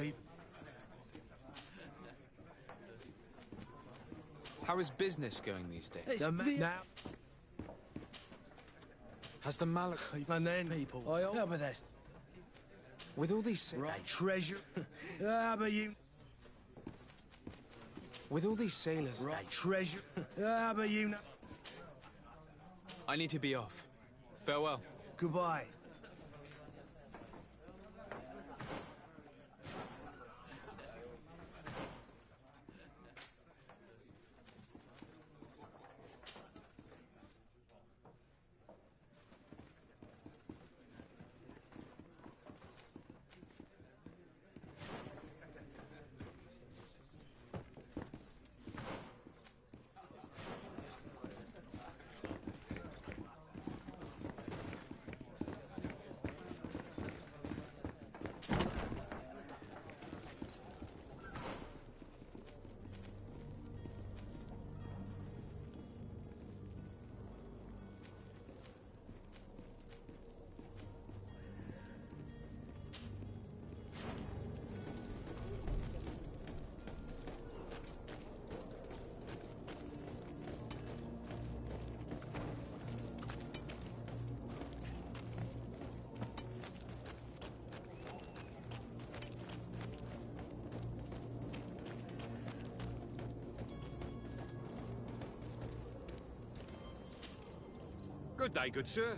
How is business going these days? Now... Has the Malak... And then people... Yeah, but that's... With all these... Right, treasure... but you... With all these sailors... Right, treasure... but you know... I need to be off. Farewell. Goodbye. Good day, good sir.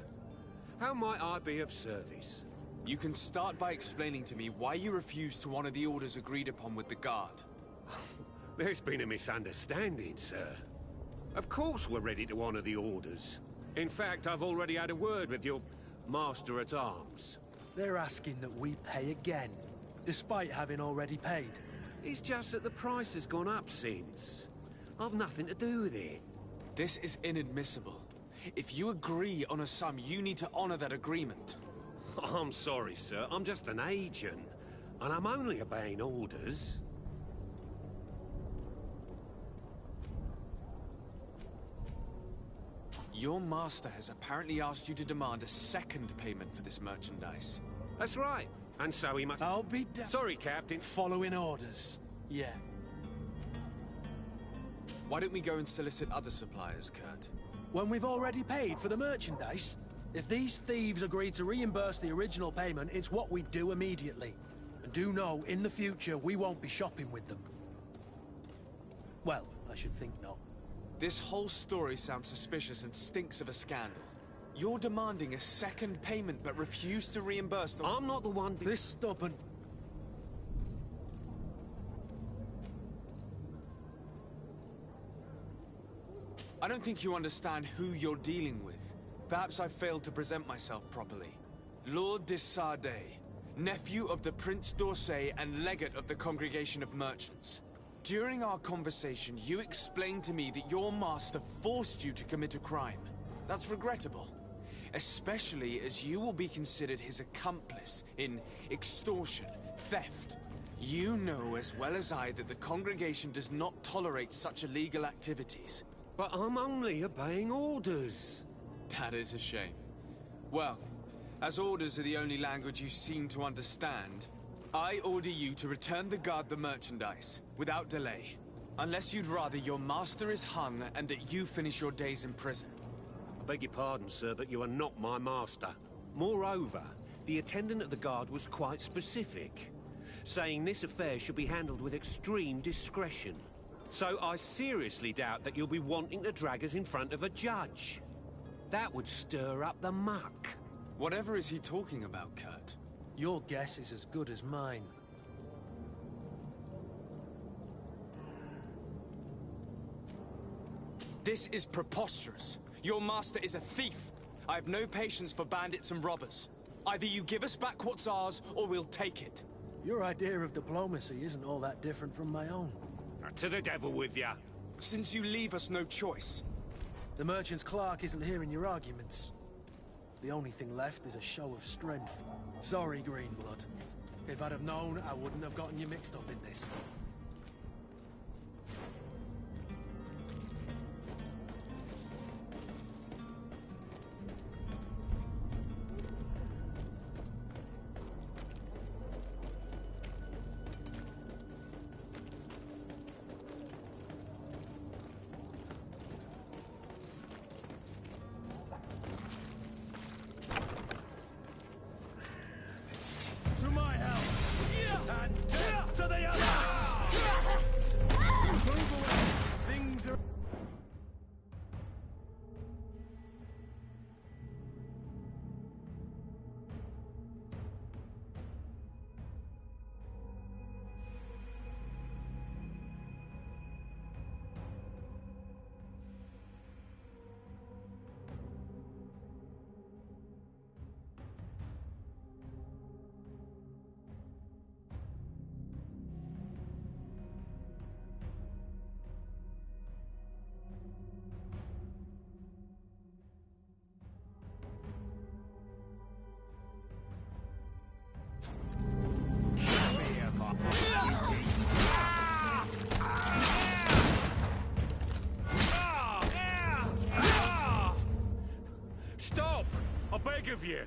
How might I be of service? You can start by explaining to me why you refuse to honor the orders agreed upon with the guard. There's been a misunderstanding, sir. Of course we're ready to honor the orders. In fact, I've already had a word with your master-at-arms. They're asking that we pay again, despite having already paid. It's just that the price has gone up since. I've nothing to do with it. This is inadmissible. If you agree on a sum, you need to honor that agreement. I'm sorry, sir. I'm just an agent. And I'm only obeying orders. Your master has apparently asked you to demand a second payment for this merchandise. That's right. And so he must... I'll be damned. Sorry, Captain. Following orders. Yeah. Why don't we go and solicit other suppliers, Kurt? When we've already paid for the merchandise? If these thieves agree to reimburse the original payment, it's what we do immediately. And do know, in the future, we won't be shopping with them. Well, I should think not. This whole story sounds suspicious and stinks of a scandal. You're demanding a second payment but refuse to reimburse them. I'm not the one... This stubborn... I don't think you understand who you're dealing with. Perhaps I failed to present myself properly. Lord de Sardet, nephew of the Prince d'Orsay and legate of the Congregation of Merchants. During our conversation, you explained to me that your master forced you to commit a crime. That's regrettable, especially as you will be considered his accomplice in extortion, theft. You know as well as I that the Congregation does not tolerate such illegal activities. But I'm only obeying orders. That is a shame. Well, as orders are the only language you seem to understand, I order you to return the guard the merchandise, without delay. Unless you'd rather your master is hung and that you finish your days in prison. Beg your pardon, sir, but you are not my master. Moreover, the attendant of the guard was quite specific, saying this affair should be handled with extreme discretion. So I seriously doubt that you'll be wanting to drag us in front of a judge. That would stir up the muck. Whatever is he talking about, Kurt? Your guess is as good as mine. This is preposterous. Your master is a thief. I have no patience for bandits and robbers. Either you give us back what's ours, or we'll take it. Your idea of diplomacy isn't all that different from my own. To the devil with ya. Since you leave us no choice. The merchant's clerk isn't hearing your arguments. The only thing left is a show of strength. Sorry, Greenblood. If I'd have known, I wouldn't have gotten you mixed up in this. To my help! And death to the others! Move away! Things are... Stop! I beg of you!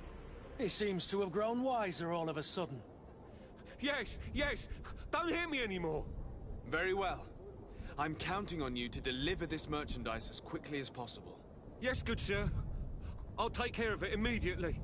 He seems to have grown wiser all of a sudden. Yes, yes! Don't hit me anymore! Very well. I'm counting on you to deliver this merchandise as quickly as possible. Yes, good sir. I'll take care of it immediately.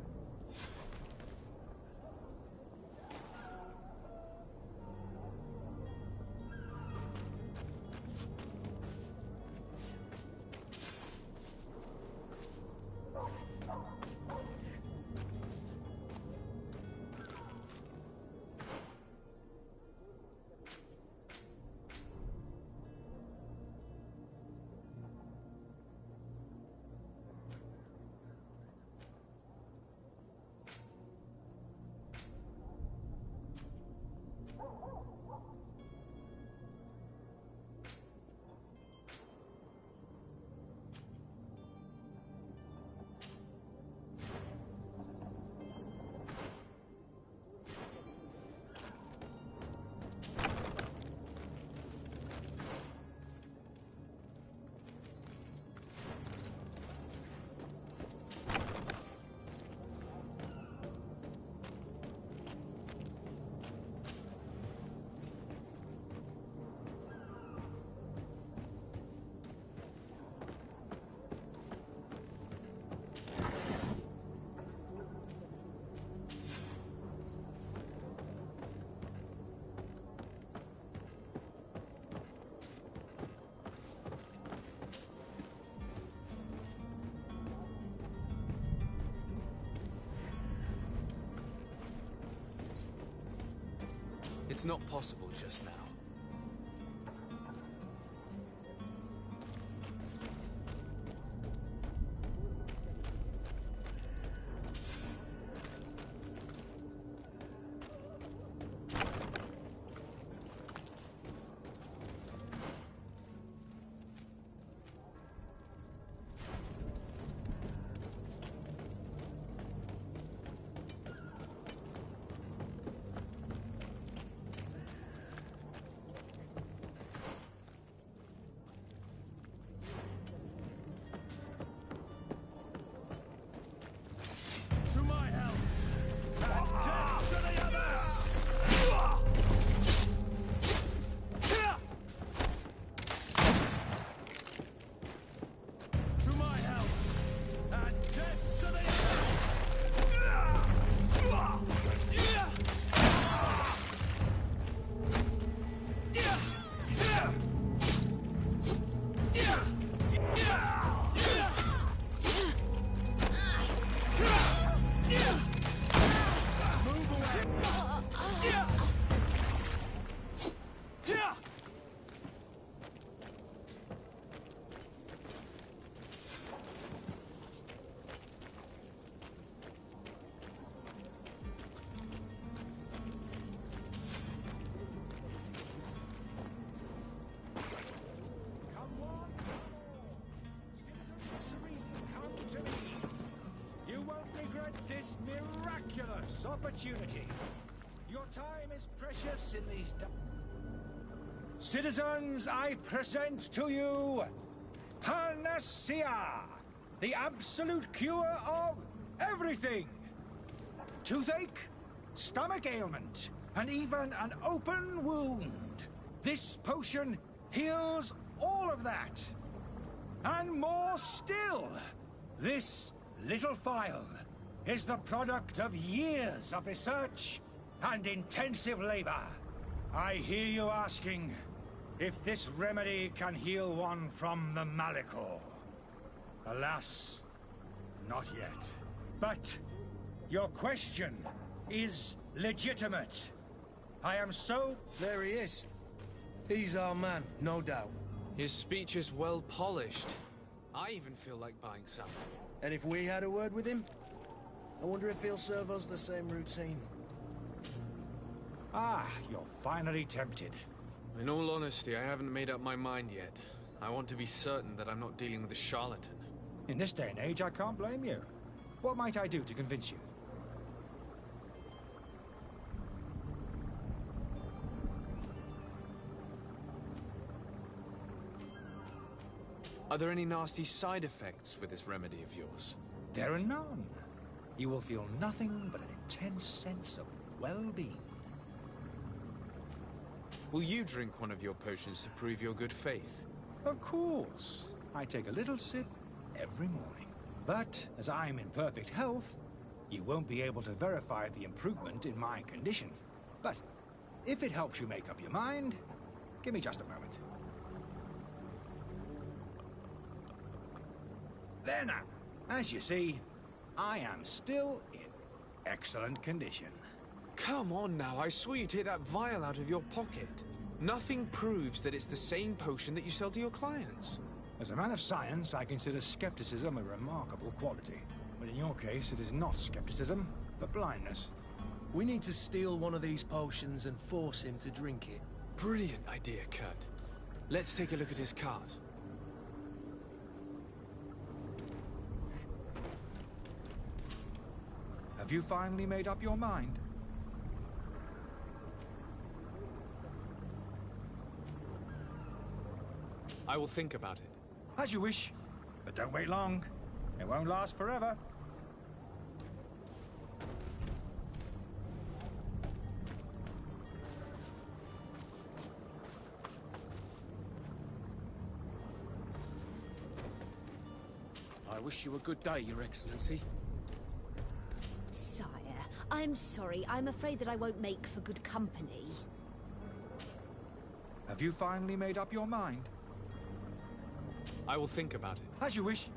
It's not possible just now. this miraculous opportunity. Your time is precious in these Citizens, I present to you Panacea, the absolute cure of everything. Toothache, stomach ailment, and even an open wound. This potion heals all of that. And more still, this little phial is the product of years of research and intensive labor. I hear you asking if this remedy can heal one from the Malichor. Alas, not yet. But your question is legitimate. I am so... There he is. He's our man, no doubt. His speech is well polished. I even feel like buying some. And if we had a word with him, I wonder if he'll serve us the same routine. Ah, you're finally tempted. In all honesty, I haven't made up my mind yet. I want to be certain that I'm not dealing with a charlatan. In this day and age, I can't blame you. What might I do to convince you? Are there any nasty side effects with this remedy of yours? There are none. You will feel nothing but an intense sense of well-being. Will you drink one of your potions to prove your good faith? Of course. I take a little sip every morning. But as I'm in perfect health, you won't be able to verify the improvement in my condition. But if it helps you make up your mind, give me just a moment. There now. As you see, I am still in excellent condition. Come on now, I saw you take that vial out of your pocket. Nothing proves that it's the same potion that you sell to your clients. As a man of science, I consider skepticism a remarkable quality. But in your case, it is not skepticism, but blindness. We need to steal one of these potions and force him to drink it. Brilliant idea, Kurt. Let's take a look at his cart. Have you finally made up your mind? I will think about it. As you wish, but don't wait long. It won't last forever. I wish you a good day, Your Excellency. Sire, I'm sorry. I'm afraid that I won't make for good company. Have you finally made up your mind? I will think about it. As you wish.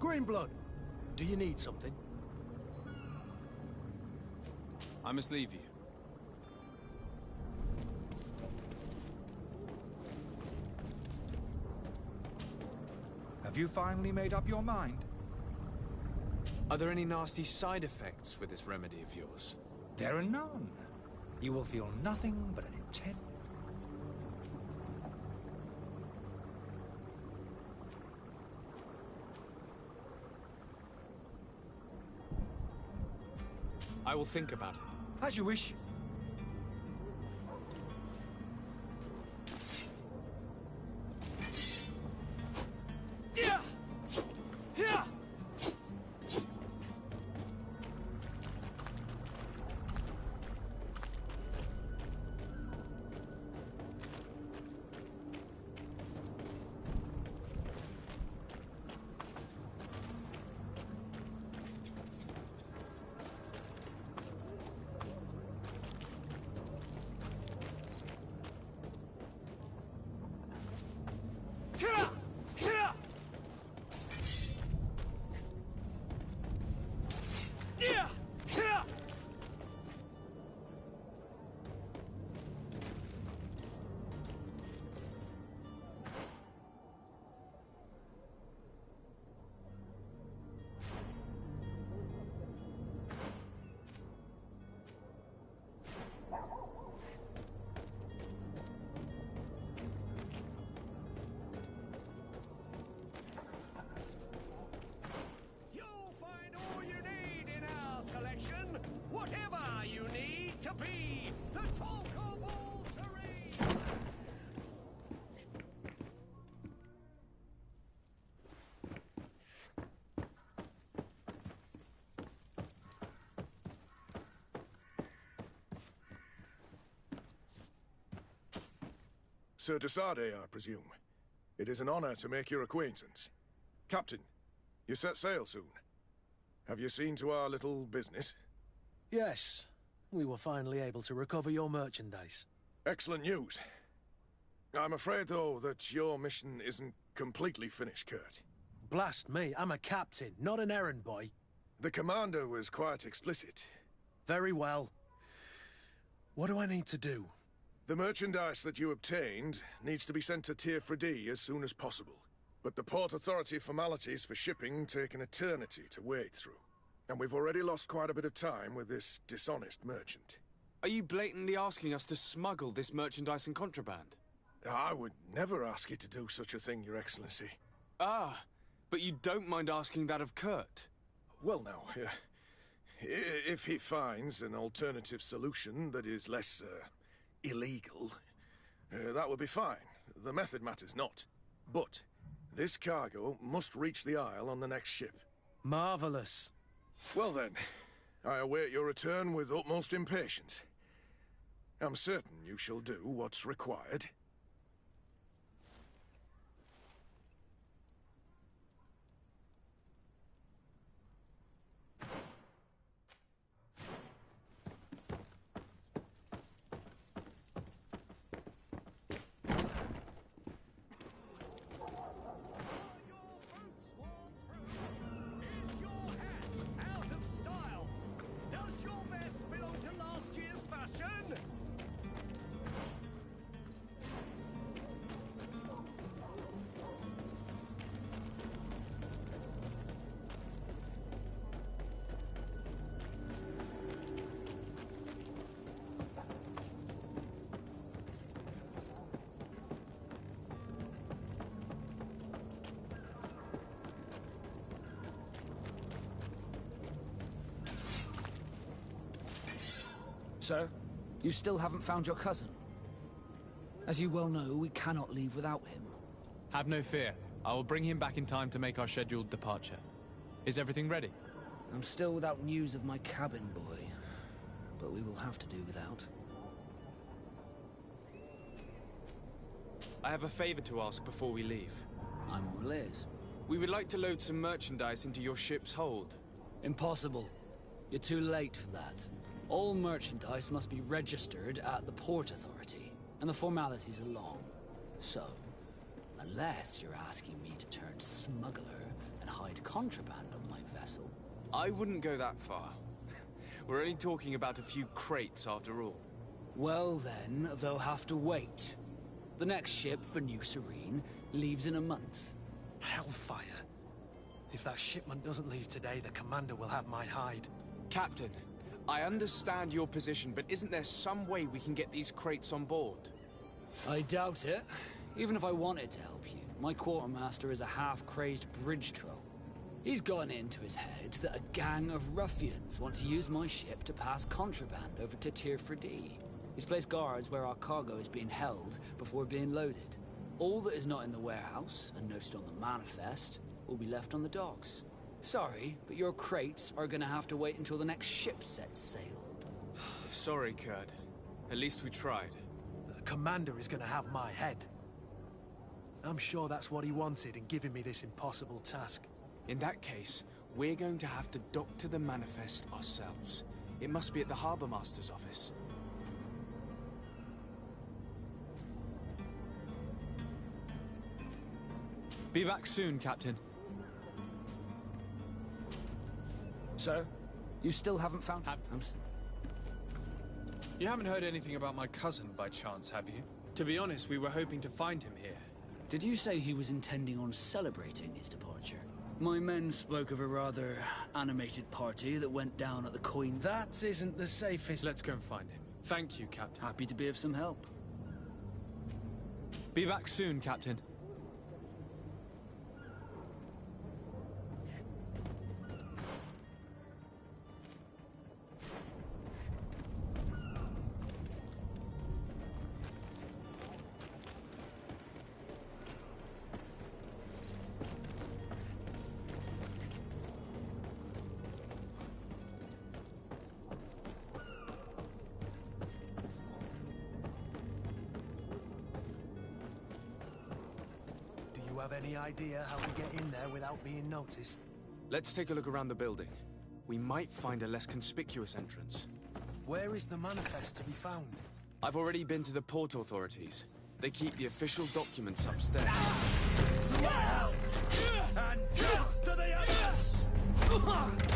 Greenblood, do you need something? I must leave you. Have you finally made up your mind? Are there any nasty side effects with this remedy of yours? There are none. You will feel nothing but an intense... I will think about it. As you wish. Sir de Sardet, I presume. It is an honor to make your acquaintance. Captain, you set sail soon. Have you seen to our little business? Yes. We were finally able to recover your merchandise. Excellent news. I'm afraid, though, that your mission isn't completely finished, Kurt. Blast me, I'm a captain, not an errand boy. The commander was quite explicit. Very well. What do I need to do? The merchandise that you obtained needs to be sent to Tier Fredy as soon as possible. But the Port Authority formalities for shipping take an eternity to wade through. And we've already lost quite a bit of time with this dishonest merchant. Are you blatantly asking us to smuggle this merchandise and contraband? I would never ask you to do such a thing, Your Excellency. Ah, but you don't mind asking that of Kurt? Well, now, if he finds an alternative solution that is less, illegal, that would be fine. The method matters not. But this cargo must reach the Isle on the next ship. Marvelous. Well then, I await your return with utmost impatience. I'm certain you shall do what's required. Sir, you still haven't found your cousin. As you well know, we cannot leave without him. Have no fear. I will bring him back in time to make our scheduled departure. Is everything ready? I'm still without news of my cabin boy, but we will have to do without. I have a favor to ask before we leave. I'm all ears. We would like to load some merchandise into your ship's hold. Impossible. You're too late for that. All merchandise must be registered at the Port Authority, and the formalities are long. So, unless you're asking me to turn smuggler and hide contraband on my vessel... I wouldn't go that far. We're only talking about a few crates after all. Well then, they'll have to wait. The next ship for New Serene leaves in a month. Hellfire. If that shipment doesn't leave today, the commander will have my hide. Captain, I understand your position, but isn't there some way we can get these crates on board? I doubt it. Even if I wanted to help you, my quartermaster is a half-crazed bridge troll. He's gotten into his head that a gang of ruffians want to use my ship to pass contraband over to Tier Fredy. He's placed guards where our cargo is being held before being loaded. All that is not in the warehouse, and noted on the manifest, will be left on the docks. Sorry, but your crates are gonna have to wait until the next ship sets sail. Sorry, Kurt. At least we tried. The commander is gonna have my head. I'm sure that's what he wanted in giving me this impossible task. In that case, we're going to have to doctor the manifest ourselves. It must be at the Harbour Master's office. Be back soon, Captain. Sir, you still haven't found... You haven't heard anything about my cousin by chance, have you? To be honest, we were hoping to find him here. Did you say he was intending on celebrating his departure? My men spoke of a rather animated party that went down at the coin... That isn't the safest... Let's go and find him. Thank you, Captain. Happy to be of some help. Be back soon, Captain. you have any idea how to get in there without being noticed? Let's take a look around the building. We might find a less conspicuous entrance. Where is the manifest to be found? I've already been to the port authorities. They keep the official documents upstairs. To my house! And death to the others! Move away!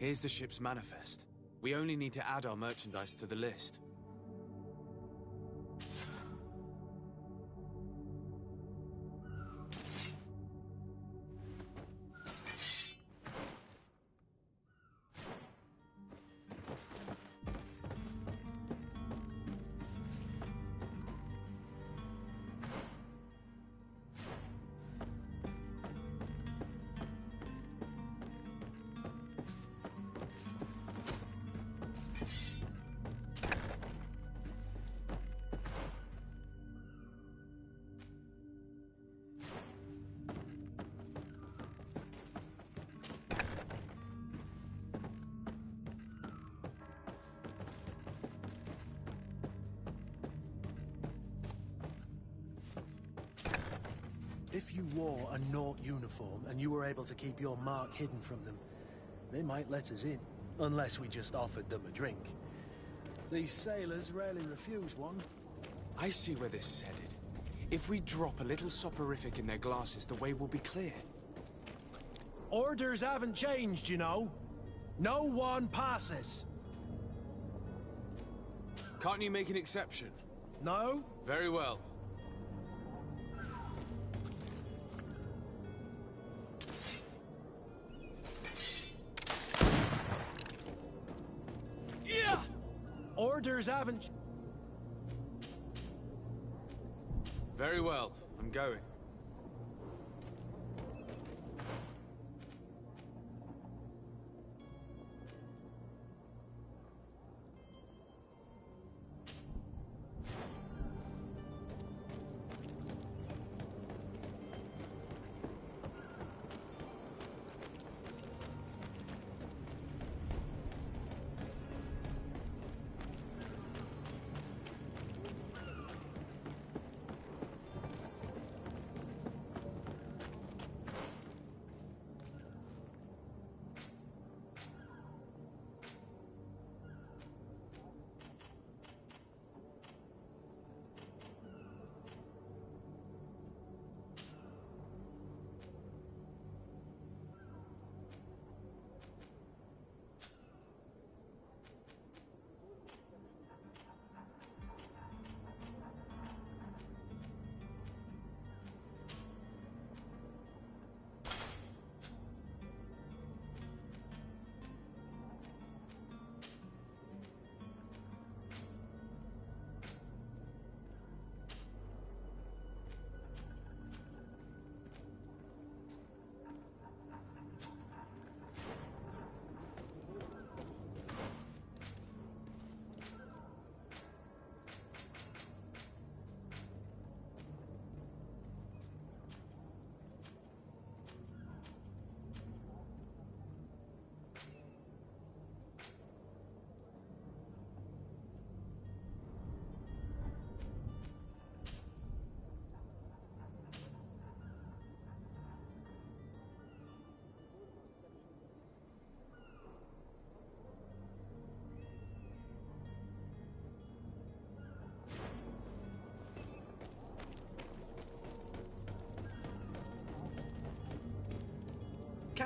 Here's the ship's manifest. We only need to add our merchandise to the list. If you wore a Naut uniform and you were able to keep your mark hidden from them, they might let us in, unless we just offered them a drink. These sailors rarely refuse one. I see where this is headed. If we drop a little soporific in their glasses, the way will be clear. Orders haven't changed, you know. No one passes. Can't you make an exception? No? Very well. Orders haven't... Very well. I'm going.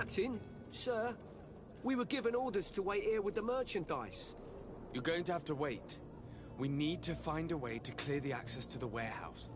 Captain, sir, we were given orders to wait here with the merchandise. You're going to have to wait. We need to find a way to clear the access to the warehouse.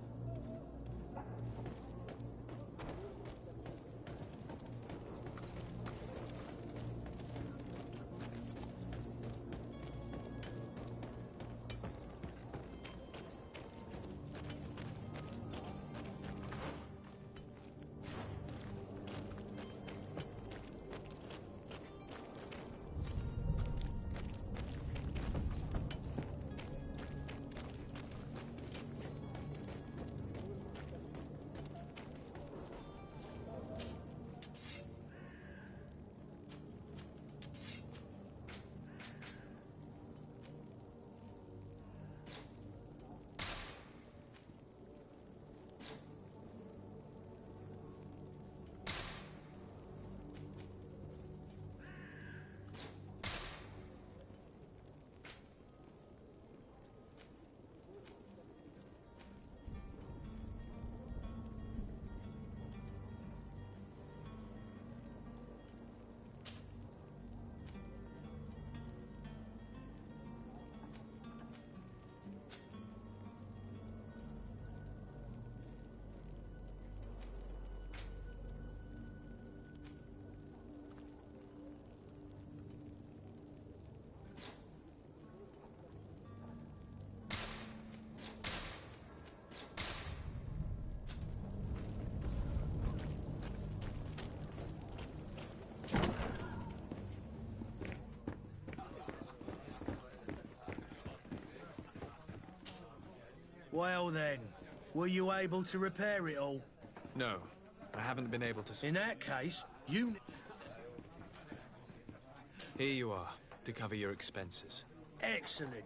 Well then, were you able to repair it all? No, I haven't been able to... In that case, you... Here you are, to cover your expenses. Excellent.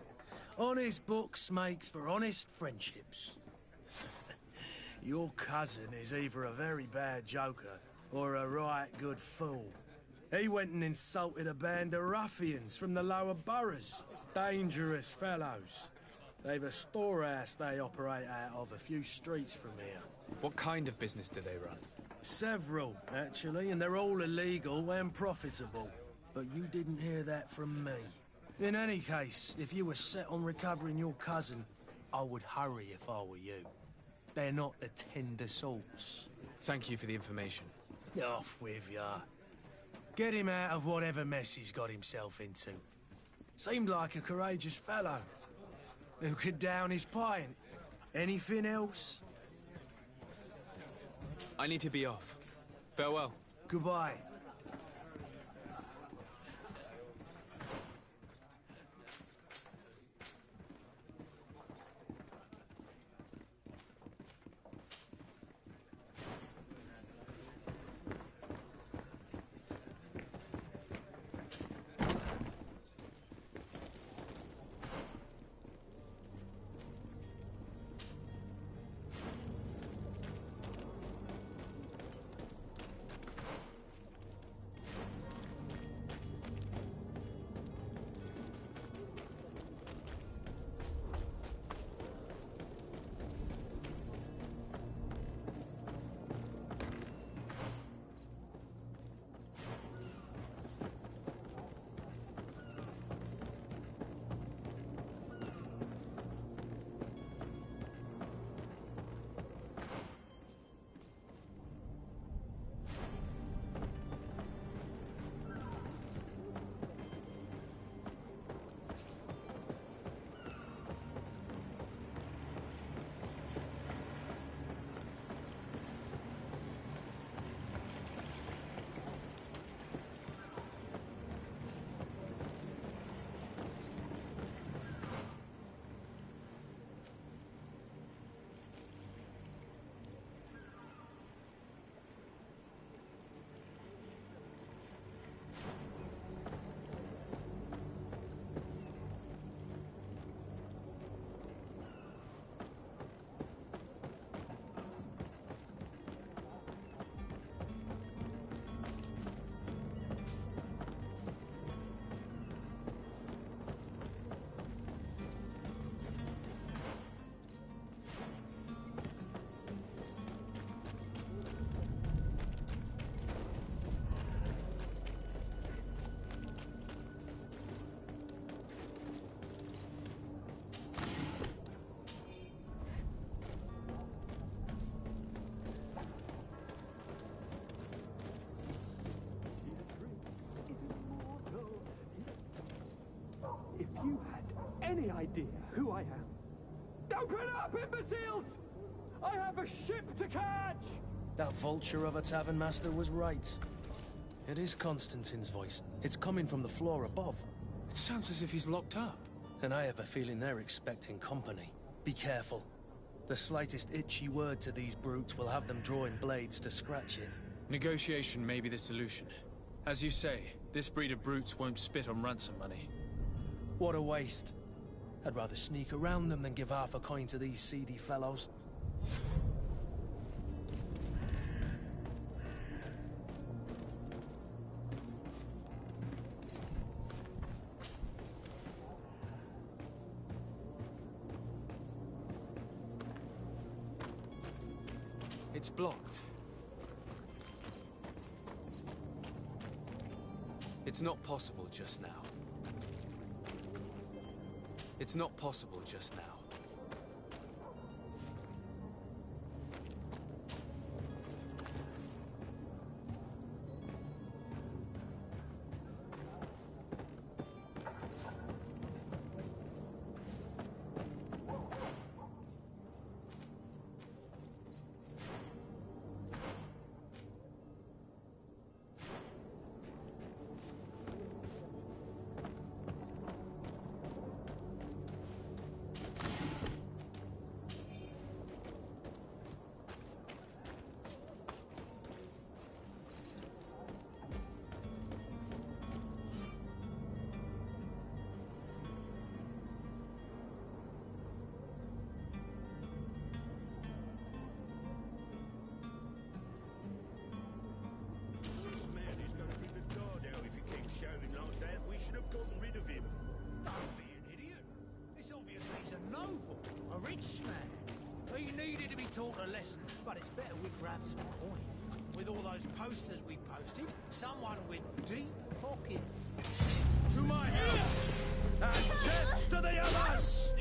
Honest books makes for honest friendships. Your cousin is either a very bad joker or a right good fool. He went and insulted a band of ruffians from the lower boroughs. Dangerous fellows. They've a storehouse they operate out of a few streets from here. What kind of business do they run? Several, actually, and they're all illegal and profitable. But you didn't hear that from me. In any case, if you were set on recovering your cousin, I would hurry if I were you. They're not the tender sorts. Thank you for the information. Off with ya. Get him out of whatever mess he's got himself into. Seemed like a courageous fellow. Who could down his pint? Anything else? I need to be off. Farewell. Goodbye. any idea who I am? Open up, imbeciles! I have a ship to catch! That vulture of a tavern master was right. It is Constantine's voice. It's coming from the floor above. It sounds as if he's locked up. And I have a feeling they're expecting company. Be careful. The slightest itchy word to these brutes will have them drawing blades to scratch it. Negotiation may be the solution. As you say, this breed of brutes won't spit on ransom money. What a waste. I'd rather sneak around them than give half a coin to these seedy fellows. It's blocked. It's not possible just now. It's not possible just now. He needed to be taught a lesson, but it's better we grab some coin. With all those posters we posted, someone with deep pockets. To my help! And death to the others!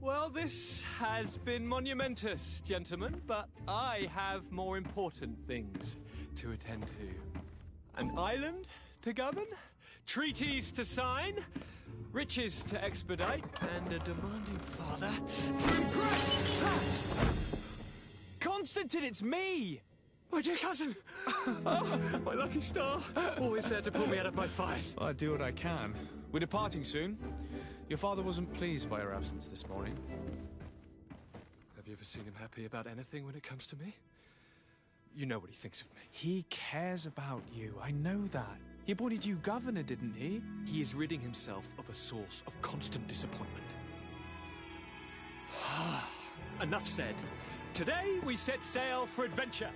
Well, this has been monumentous, gentlemen, but I have more important things to attend to. An island to govern, treaties to sign, riches to expedite, and a demanding father to impress. Constantine, it's me! My dear cousin! Oh, my lucky star! Always there to pull me out of my fires. I do what I can. We're departing soon. Your father wasn't pleased by your absence this morning. Have you ever seen him happy about anything when it comes to me? You know what he thinks of me. He cares about you, I know that. He appointed you governor, didn't he? He is ridding himself of a source of constant disappointment. Enough said. Today we set sail for adventure.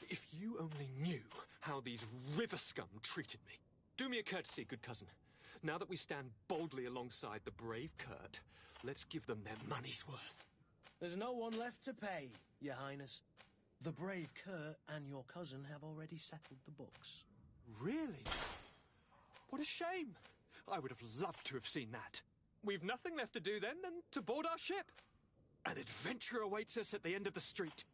If you only knew how these river scum treated me. Do me a courtesy, good cousin. Now that we stand boldly alongside the brave Kurt, let's give them their money's worth. There's no one left to pay, Your Highness. The brave Kurt and your cousin have already settled the books. Really? What a shame. I would have loved to have seen that. We've nothing left to do then than to board our ship. An adventure awaits us at the end of the street.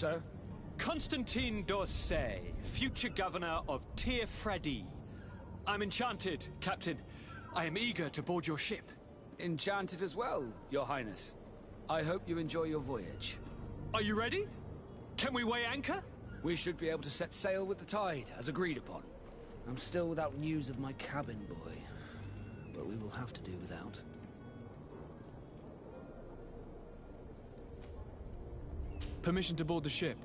Sir? Constantine d'Orsay, future governor of Tir Freddy. I'm enchanted, Captain. I am eager to board your ship. Enchanted as well, Your Highness. I hope you enjoy your voyage. Are you ready? Can we weigh anchor? We should be able to set sail with the tide, as agreed upon. I'm still without news of my cabin boy, but we will have to do without. Permission to board the ship.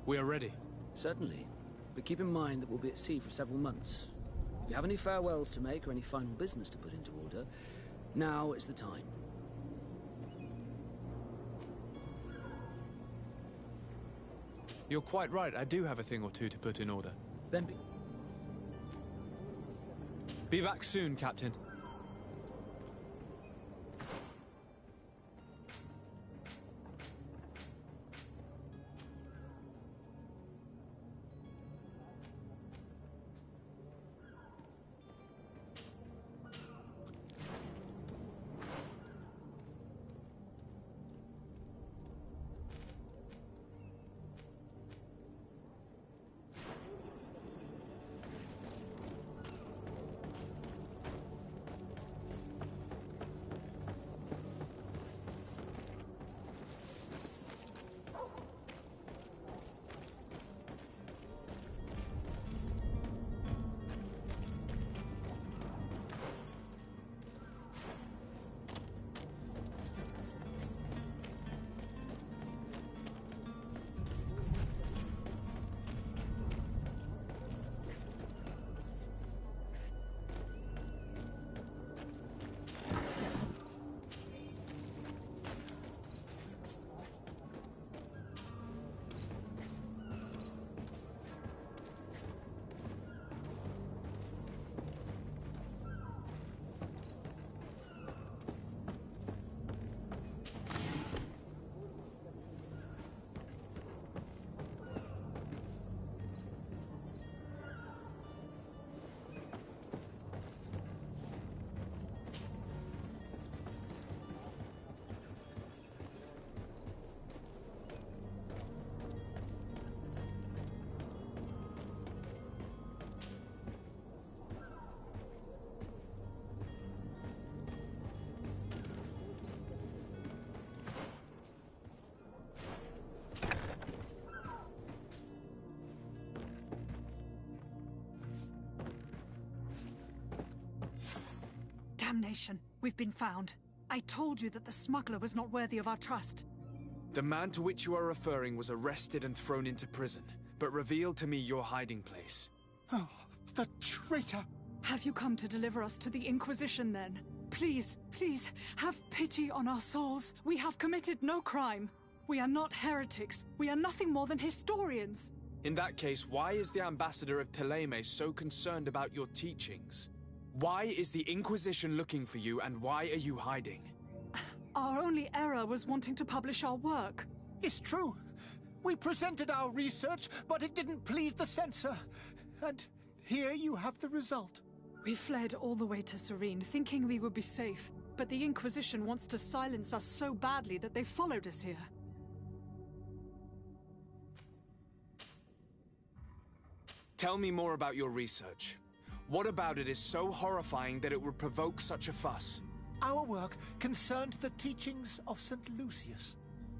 We are ready. Certainly, but keep in mind that we'll be at sea for several months. If you have any farewells to make or any final business to put into order, now is the time. You're quite right, I do have a thing or two to put in order. Then be back soon, Captain. Damnation! We've been found. I told you that the smuggler was not worthy of our trust. The man to which you are referring was arrested and thrown into prison, but revealed to me your hiding place. Oh, the traitor! Have you come to deliver us to the Inquisition, then? Please, please, have pity on our souls. We have committed no crime. We are not heretics. We are nothing more than historians. In that case, why is the ambassador of Thélème so concerned about your teachings? Why is the Inquisition looking for you, and why are you hiding? Our only error was wanting to publish our work. It's true. We presented our research, but it didn't please the censor. And here you have the result. We fled all the way to Serene, thinking we would be safe. But the Inquisition wants to silence us so badly that they followed us here. Tell me more about your research. What about it is so horrifying that it would provoke such a fuss? Our work concerned the teachings of St. Lucius.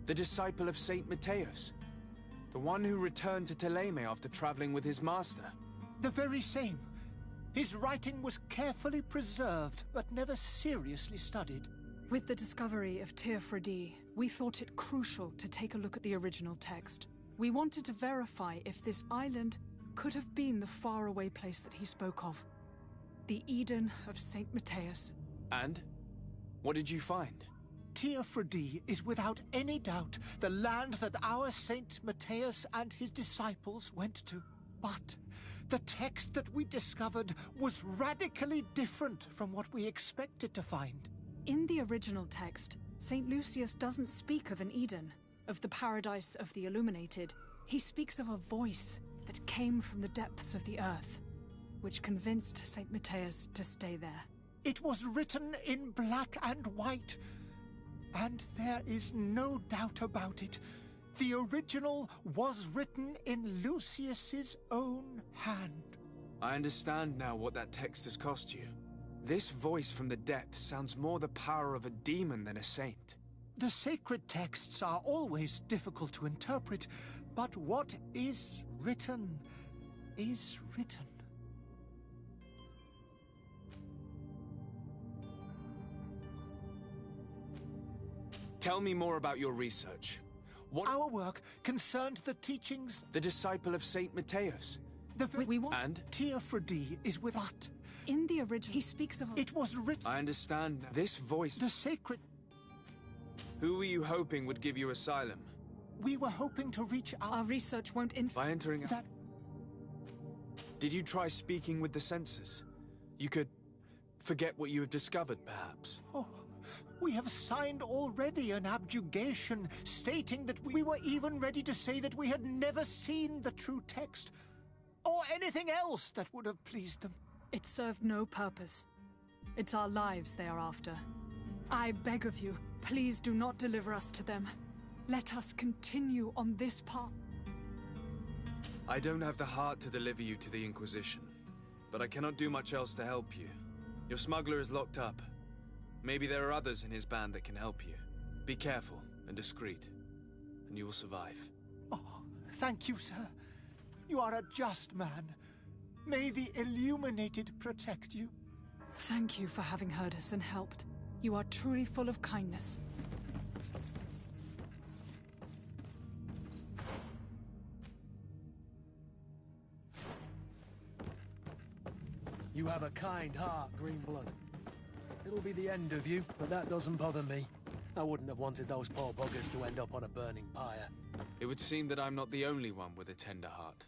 The disciple of St. Matthias? The one who returned to Thélème after traveling with his master? The very same. His writing was carefully preserved, but never seriously studied. With the discovery of Teofredi, we thought it crucial to take a look at the original text. We wanted to verify if this island could have been the faraway place that he spoke of. The Eden of St. Matthias. And? What did you find? Teofredi is without any doubt the land that our St. Matthias and his disciples went to. But the text that we discovered was radically different from what we expected to find. In the original text, St. Lucius doesn't speak of an Eden, of the paradise of the illuminated. He speaks of a voice that came from the depths of the earth, which convinced St. Matthias to stay there. It was written in black and white, and there is no doubt about it. The original was written in Lucius's own hand. I understand now what that text has cost you. This voice from the depths sounds more the power of a demon than a saint. The sacred texts are always difficult to interpret, but what is written is written. Tell me more about your research. What... Our work concerned the teachings... The disciple of Saint Matthias. We want... And? Teofredi is with us. In the original, he speaks of... It was written... I understand now. This voice... The sacred... Who were you hoping would give you asylum? We were hoping to reach out... Our research won't... By entering... That... Did you try speaking with the censors? You could... forget what you have discovered, perhaps. Oh... We have signed already an abjugation stating that we were even ready to say that we had never seen the true text, or anything else that would have pleased them. It served no purpose. It's our lives they are after. I beg of you, please do not deliver us to them. Let us continue on this path. I don't have the heart to deliver you to the Inquisition, but I cannot do much else to help you. Your smuggler is locked up. Maybe there are others in his band that can help you. Be careful and discreet, and you will survive. Oh, thank you, sir. You are a just man. May the Illuminated protect you. Thank you for having heard us and helped. You are truly full of kindness. You have a kind heart, Greenblood. It'll be the end of you, but that doesn't bother me. I wouldn't have wanted those poor buggers to end up on a burning pyre. It would seem that I'm not the only one with a tender heart.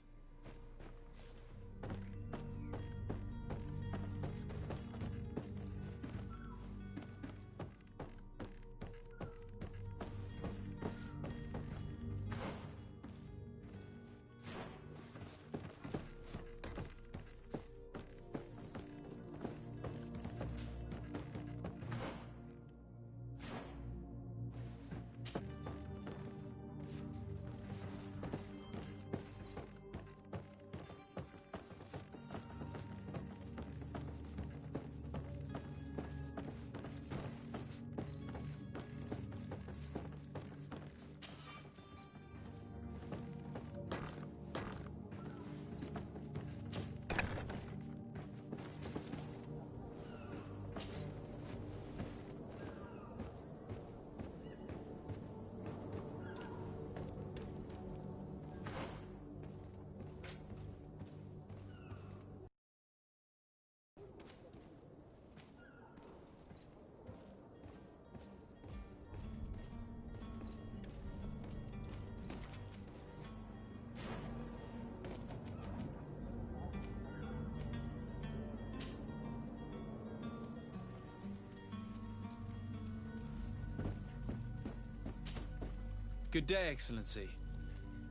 Good day, Excellency.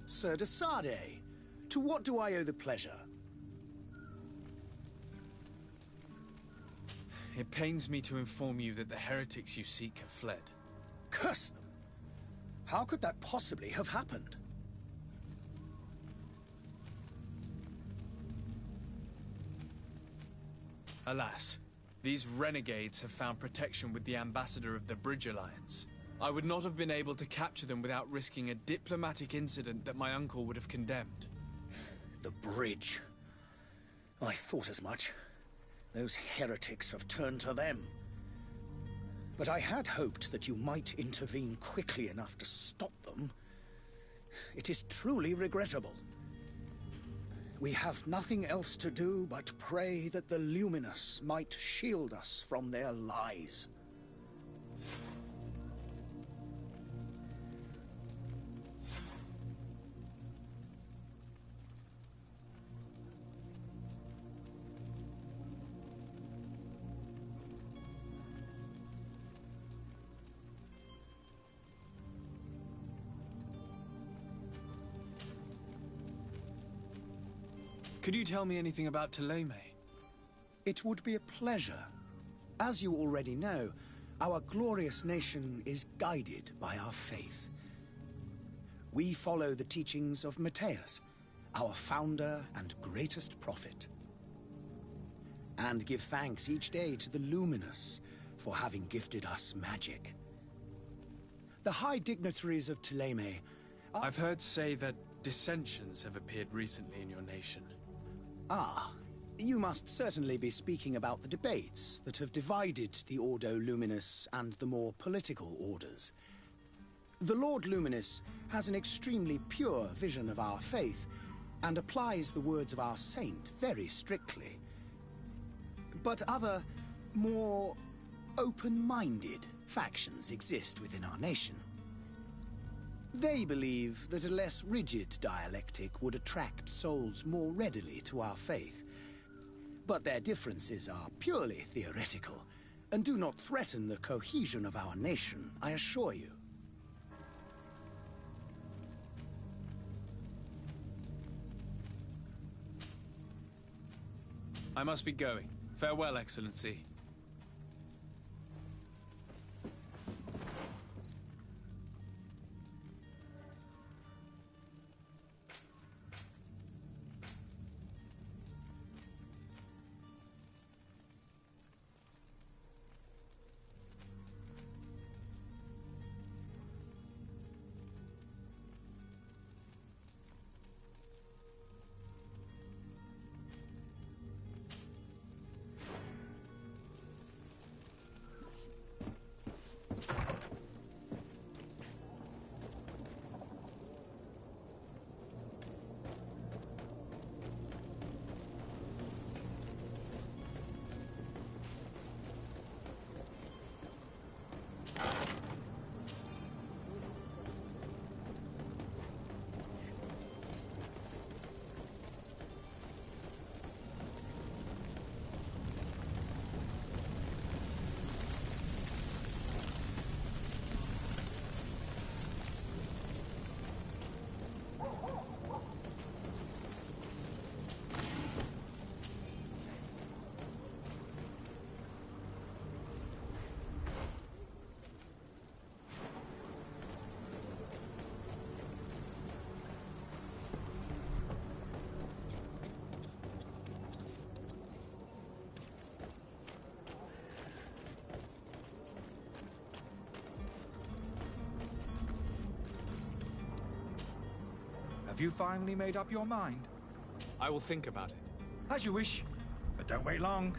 Sir de Sardet, to what do I owe the pleasure? It pains me to inform you that the heretics you seek have fled. Curse them! How could that possibly have happened? Alas, these renegades have found protection with the ambassador of the Bridge Alliance. I would not have been able to capture them without risking a diplomatic incident that my uncle would have condemned. The bridge. I thought as much. Those heretics have turned to them. But I had hoped that you might intervene quickly enough to stop them. It is truly regrettable. We have nothing else to do but pray that the Luminous might shield us from their lies. Could you tell me anything about Thélème? It would be a pleasure. As you already know, our glorious nation is guided by our faith. We follow the teachings of Matthias, our founder and greatest prophet, and give thanks each day to the Luminous for having gifted us magic. The high dignitaries of Thélème. I've heard say that dissensions have appeared recently in your nation. Ah, you must certainly be speaking about the debates that have divided the Ordo Luminous and the more political orders. The Lord Luminous has an extremely pure vision of our faith and applies the words of our saint very strictly. But other, more open-minded factions exist within our nation. They believe that a less rigid dialectic would attract souls more readily to our faith. But their differences are purely theoretical and do not threaten the cohesion of our nation, I assure you. I must be going. Farewell, Excellency. Have you finally made up your mind? I will think about it. As you wish, but don't wait long.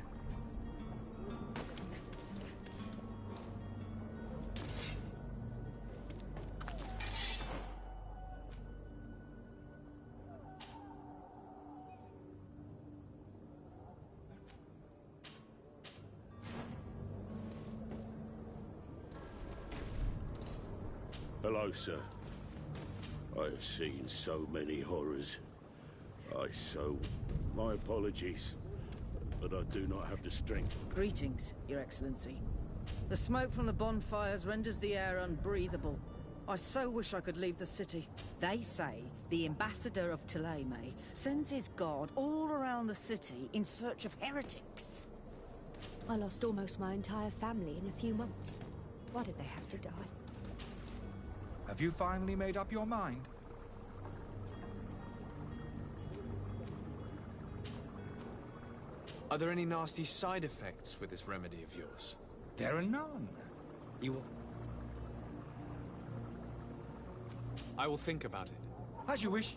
Hello, sir. I have seen so many horrors. My apologies, but I do not have the strength. Greetings, Your Excellency. The smoke from the bonfires renders the air unbreathable. I so wish I could leave the city. They say the ambassador of Thélème sends his guard all around the city in search of heretics. I lost almost my entire family in a few months. Why did they have to die? Have you finally made up your mind? Are there any nasty side effects with this remedy of yours? There are none. I will think about it. As you wish.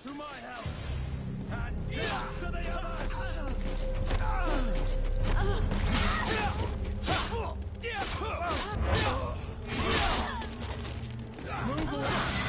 to my help! And death to the others! Move away!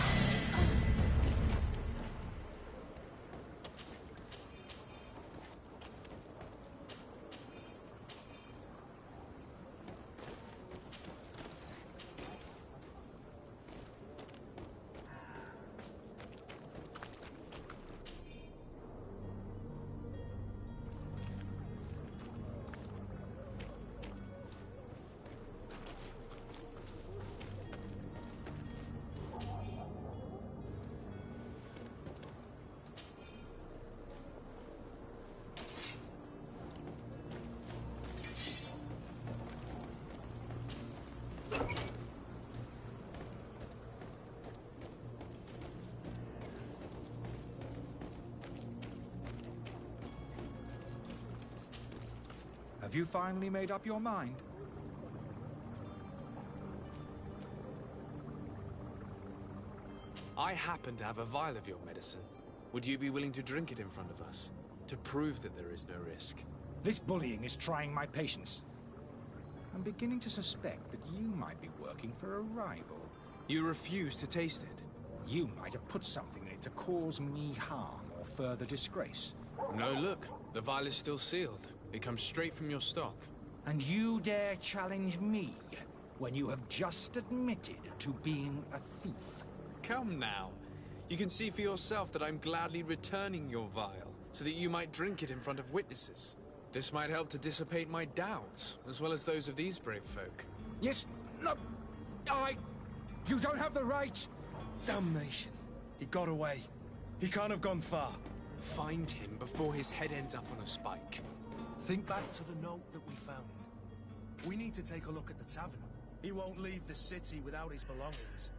Have you finally made up your mind? I happen to have a vial of your medicine. Would you be willing to drink it in front of us? To prove that there is no risk? This bullying is trying my patience. I'm beginning to suspect that you might be working for a rival. You refuse to taste it? You might have put something in it to cause me harm or further disgrace. No, look. The vial is still sealed. It comes straight from your stock. And you dare challenge me when you have just admitted to being a thief? Come now. You can see for yourself that I'm gladly returning your vial, so that you might drink it in front of witnesses. This might help to dissipate my doubts, as well as those of these brave folk. Yes, no, You don't have the right! Damnation. He got away. He can't have gone far. Find him before his head ends up on a spike. Think back to the note that we found. We need to take a look at the tavern. He won't leave the city without his belongings.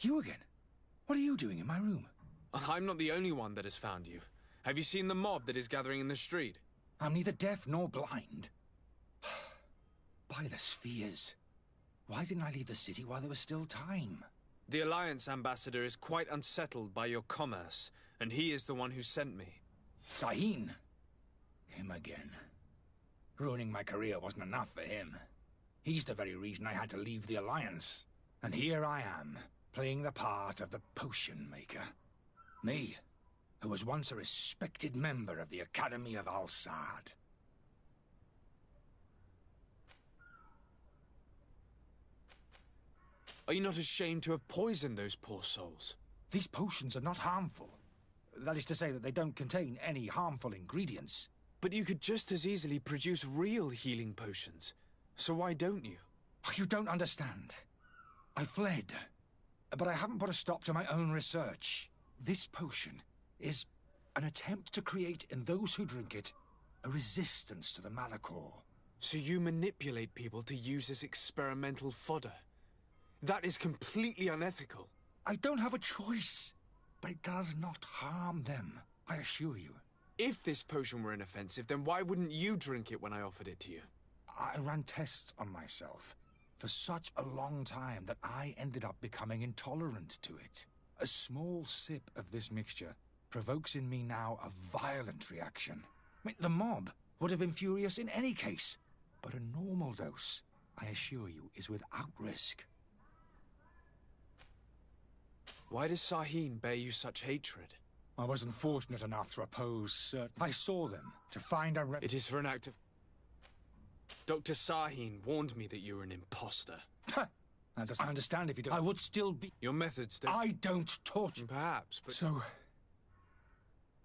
You again? What are you doing in my room? I'm not the only one that has found you. Have you seen the mob that is gathering in the street? I'm neither deaf nor blind. By the spheres. Why didn't I leave the city while there was still time? The Alliance ambassador is quite unsettled by your commerce, and he is the one who sent me. Sahin? Him again. Ruining my career wasn't enough for him. He's the very reason I had to leave the Alliance. And here I am, playing the part of the potion maker. Me, who was once a respected member of the Academy of Al-Sad. Are you not ashamed to have poisoned those poor souls? These potions are not harmful. That is to say that they don't contain any harmful ingredients. But you could just as easily produce real healing potions. So why don't you? You don't understand. I fled. But I haven't put a stop to my own research. This potion is an attempt to create in those who drink it a resistance to the Malachor. So you manipulate people to use as experimental fodder? That is completely unethical. I don't have a choice, but it does not harm them, I assure you. If this potion were inoffensive, then why wouldn't you drink it when I offered it to you? I ran tests on myself for such a long time that I ended up becoming intolerant to it. A small sip of this mixture provokes in me now a violent reaction. I mean, the mob would have been furious in any case, but a normal dose, I assure you, is without risk. Why does Sahin bear you such hatred? I wasn't fortunate enough to oppose certain... I saw them to find a... It is for an act of... Dr. Sahin warned me that you were an imposter. That doesn't understand if you don't... I would still be... Your methods don't... I don't torture... Perhaps, but... So...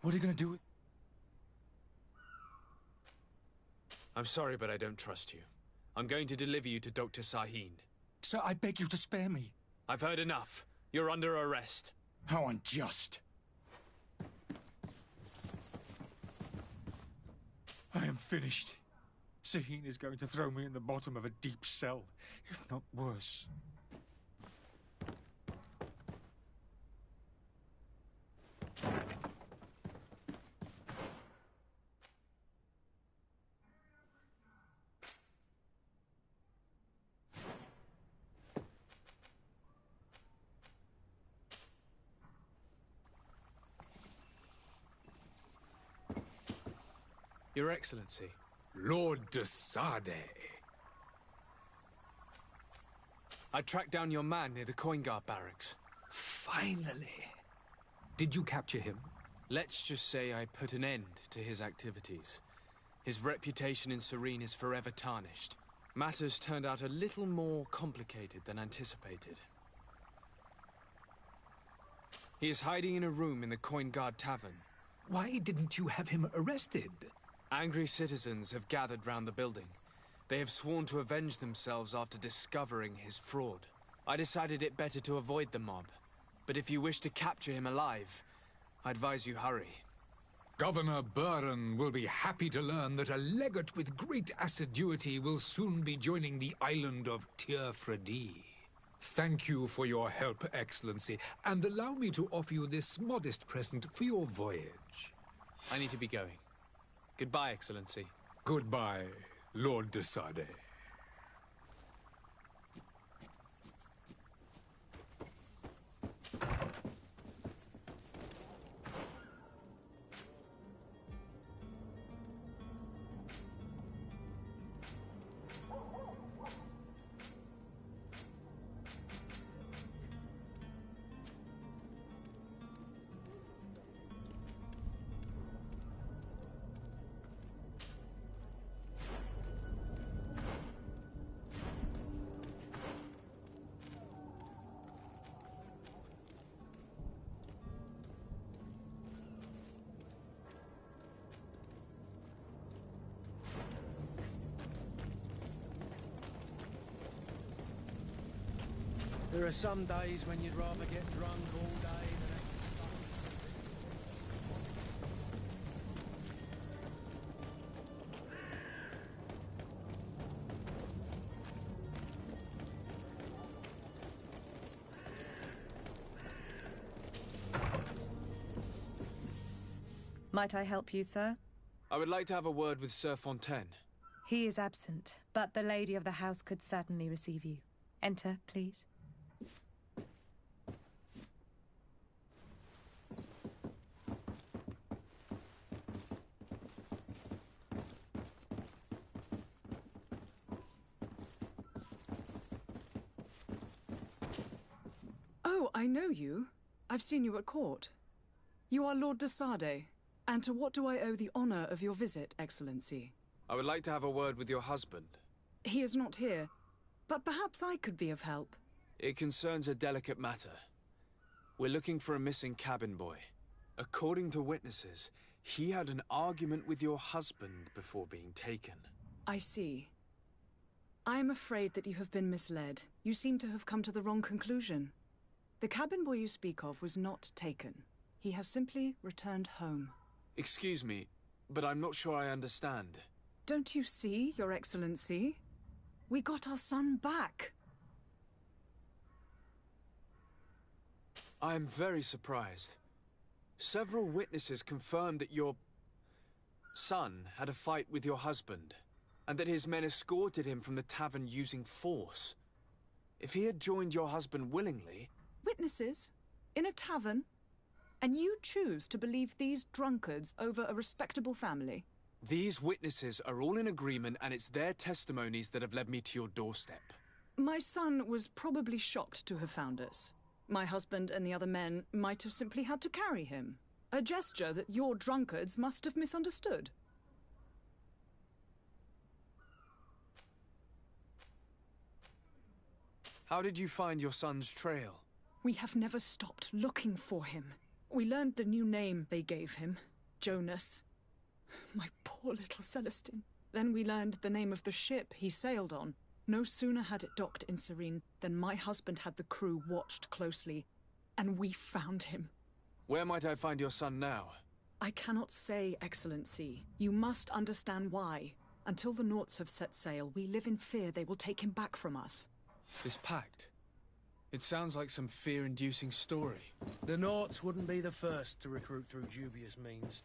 What are you going to do with... I'm sorry, but I don't trust you. I'm going to deliver you to Dr. Sahin. Sir, I beg you to spare me. I've heard enough. You're under arrest. How unjust. I am finished. Sahin is going to throw me in the bottom of a deep cell, if not worse. Your Excellency. Lord de Sade. I tracked down your man near the Coin Guard barracks. Finally. Did you capture him? Let's just say I put an end to his activities. His reputation in Serene is forever tarnished. Matters turned out a little more complicated than anticipated. He is hiding in a room in the Coin Guard Tavern. Why didn't you have him arrested? Angry citizens have gathered round the building. They have sworn to avenge themselves after discovering his fraud. I decided it better to avoid the mob. But if you wish to capture him alive, I advise you hurry. Governor Buren will be happy to learn that a legate with great assiduity will soon be joining the island of Teofredi. Thank you for your help, Excellency, and allow me to offer you this modest present for your voyage. I need to be going. Goodbye, Excellency. Goodbye, Lord de Sade. There are some days when you'd rather get drunk all day than Might I help you, sir? I would like to have a word with Sir Fontaine. He is absent, but the lady of the house could certainly receive you. Enter, please. Oh, I know you. I've seen you at court. You are Lord de Sade. And to what do I owe the honor of your visit, Excellency? I would like to have a word with your husband. He is not here, but perhaps I could be of help. It concerns a delicate matter. We're looking for a missing cabin boy. According to witnesses, he had an argument with your husband before being taken. I see. I am afraid that you have been misled. You seem to have come to the wrong conclusion. The cabin boy you speak of was not taken. He has simply returned home. Excuse me, but I'm not sure I understand. Don't you see, Your Excellency? We got our son back. I am very surprised. Several witnesses confirmed that your son had a fight with your husband, and that his men escorted him from the tavern using force. If he had joined your husband willingly... Witnesses? In a tavern? And you choose to believe these drunkards over a respectable family? These witnesses are all in agreement, and it's their testimonies that have led me to your doorstep. My son was probably shocked to have found us. My husband and the other men might have simply had to carry him. A gesture that your drunkards must have misunderstood. How did you find your son's trail? We have never stopped looking for him. We learned the new name they gave him, Jonas. My poor little Celestine. Then we learned the name of the ship he sailed on. No sooner had it docked in Serene than my husband had the crew watched closely, and we found him. Where might I find your son now? I cannot say, Excellency. You must understand why. Until the Naughts have set sail, we live in fear they will take him back from us. This pact? It sounds like some fear-inducing story. The Naughts wouldn't be the first to recruit through dubious means.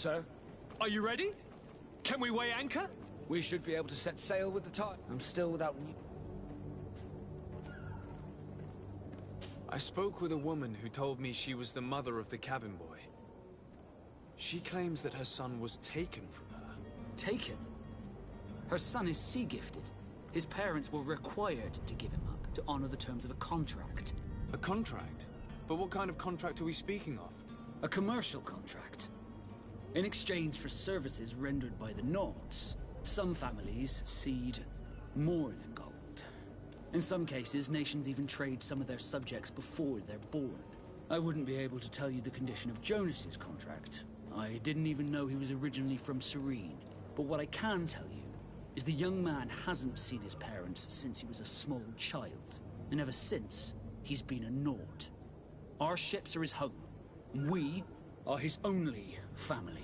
Sir? Are you ready? Can we weigh anchor? We should be able to set sail with the tide. I'm still without... I spoke with a woman who told me she was the mother of the cabin boy. She claims that her son was taken from her. Taken? Her son is sea-gifted. His parents were required to give him up, to honor the terms of a contract. A contract? But what kind of contract are we speaking of? A commercial contract. In exchange for services rendered by the Naughts, some families cede more than gold. In some cases, nations even trade some of their subjects before they're born. I wouldn't be able to tell you the condition of Jonas's contract. I didn't even know he was originally from Serene. But what I can tell you is the young man hasn't seen his parents since he was a small child. And ever since, he's been a Naught. Our ships are his home. We are his only family.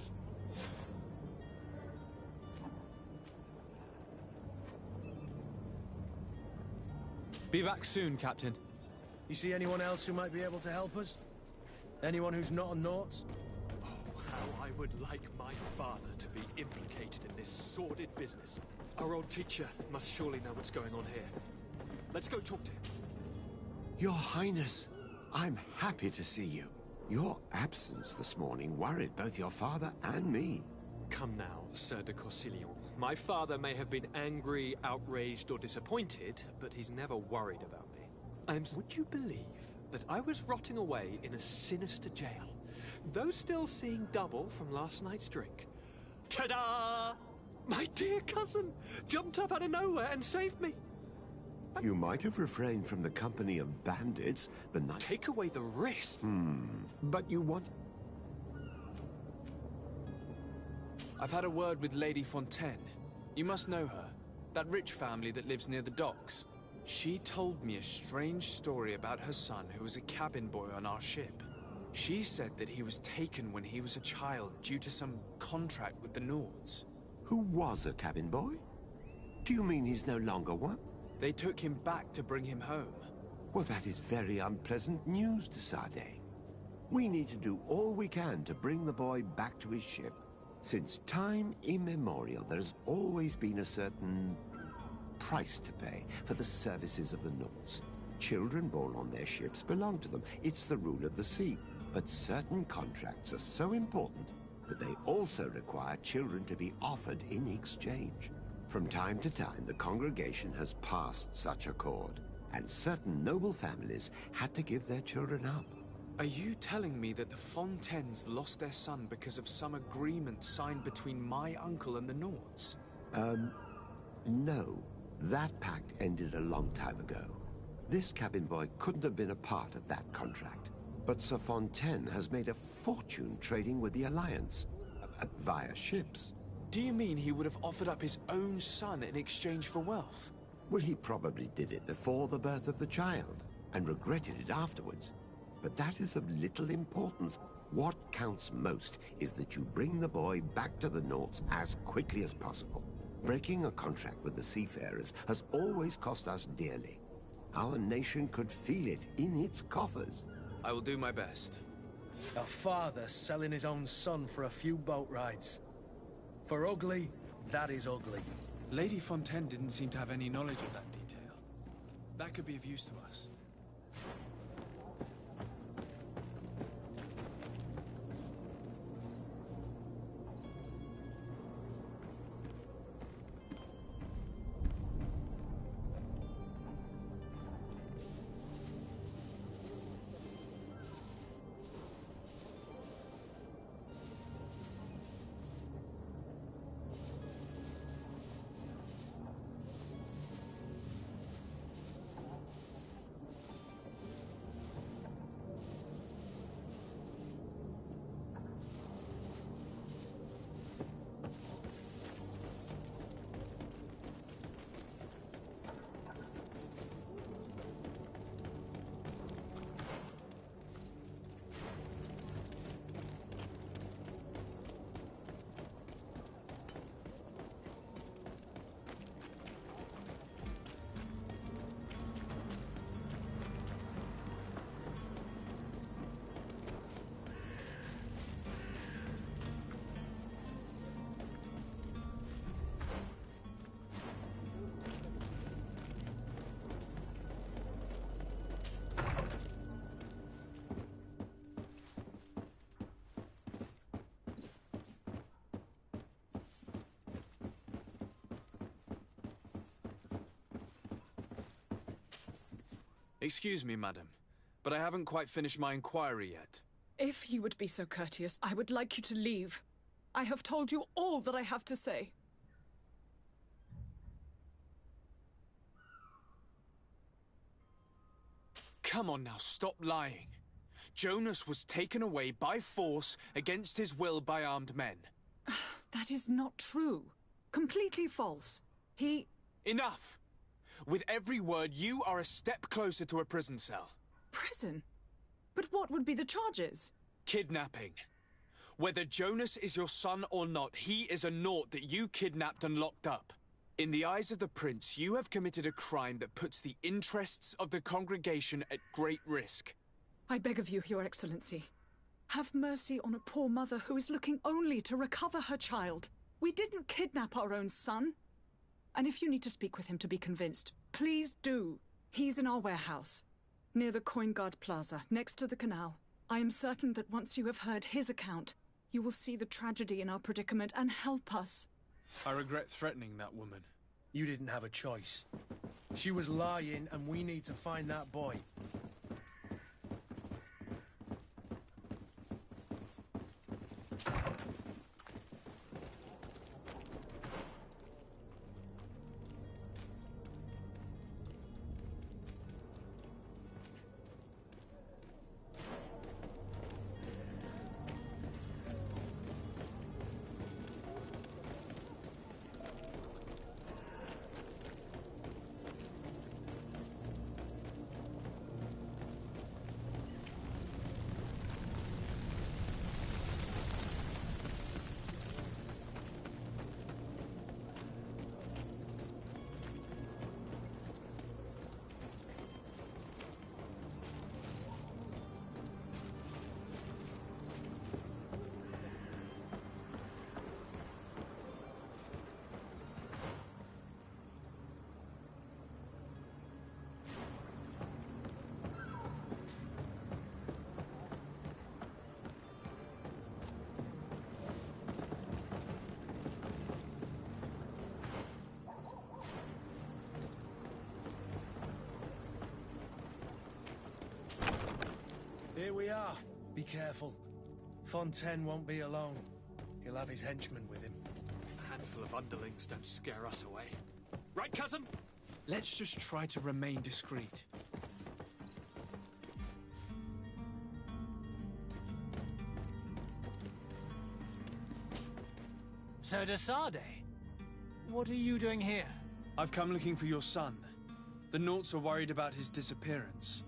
Be back soon, Captain. You see anyone else who might be able to help us? Anyone who's not a Naught? Oh, how I would like my father to be implicated in this sordid business. Our old teacher must surely know what's going on here. Let's go talk to him. Your Highness, I'm happy to see you. Your absence this morning worried both your father and me. Come now, Sir de Corsilion. My father may have been angry, outraged, or disappointed, but he's never worried about me. Would you believe that I was rotting away in a sinister jail, though still seeing double from last night's drink? Ta-da! My dear cousin jumped up out of nowhere and saved me. You might have refrained from the company of bandits the night... Take away the risk. But you want... I've had a word with Lady Fontaine. You must know her. That rich family that lives near the docks. She told me a strange story about her son who was a cabin boy on our ship. She said that he was taken when he was a child due to some contract with the Nords. Who was a cabin boy? Do you mean he's no longer one? They took him back to bring him home. Well, that is very unpleasant news, de Sade. We need to do all we can to bring the boy back to his ship. Since time immemorial, there has always been a certain price to pay for the services of the Nords. Children born on their ships belong to them. It's the rule of the sea. But certain contracts are so important that they also require children to be offered in exchange. From time to time, the congregation has passed such accord, and certain noble families had to give their children up. Are you telling me that the Fontaines lost their son because of some agreement signed between my uncle and the Nords? No. That pact ended a long time ago. This cabin boy couldn't have been a part of that contract. But Sir Fontaine has made a fortune trading with the Alliance, via ships. Do you mean he would have offered up his own son in exchange for wealth? Well, he probably did it before the birth of the child, and regretted it afterwards. But that is of little importance. What counts most is that you bring the boy back to the Nords as quickly as possible. Breaking a contract with the seafarers has always cost us dearly. Our nation could feel it in its coffers. I will do my best. A father selling his own son for a few boat rides. For ugly, that is ugly. Lady Fontaine didn't seem to have any knowledge of that detail. That could be of use to us. Excuse me, madam, but I haven't quite finished my inquiry yet. If you would be so courteous, I would like you to leave. I have told you all that I have to say. Come on now, stop lying. Jonas was taken away by force against his will by armed men. That is not true. Completely false. He... Enough! With every word, you are a step closer to a prison cell. Prison? But what would be the charges? Kidnapping. Whether Jonas is your son or not, he is a naught that you kidnapped and locked up. In the eyes of the prince, you have committed a crime that puts the interests of the congregation at great risk. I beg of you, Your Excellency. Have mercy on a poor mother who is looking only to recover her child. We didn't kidnap our own son. And if you need to speak with him to be convinced, please do. He's in our warehouse, near the Coin Guard Plaza, next to the canal. I am certain that once you have heard his account, you will see the tragedy in our predicament and help us. I regret threatening that woman. You didn't have a choice. She was lying, and we need to find that boy. Here we are. Be careful. Fontaine won't be alone. He'll have his henchmen with him. A handful of underlings don't scare us away. Right, cousin? Let's just try to remain discreet. Sir de Sade, what are you doing here? I've come looking for your son. The Naughts are worried about his disappearance.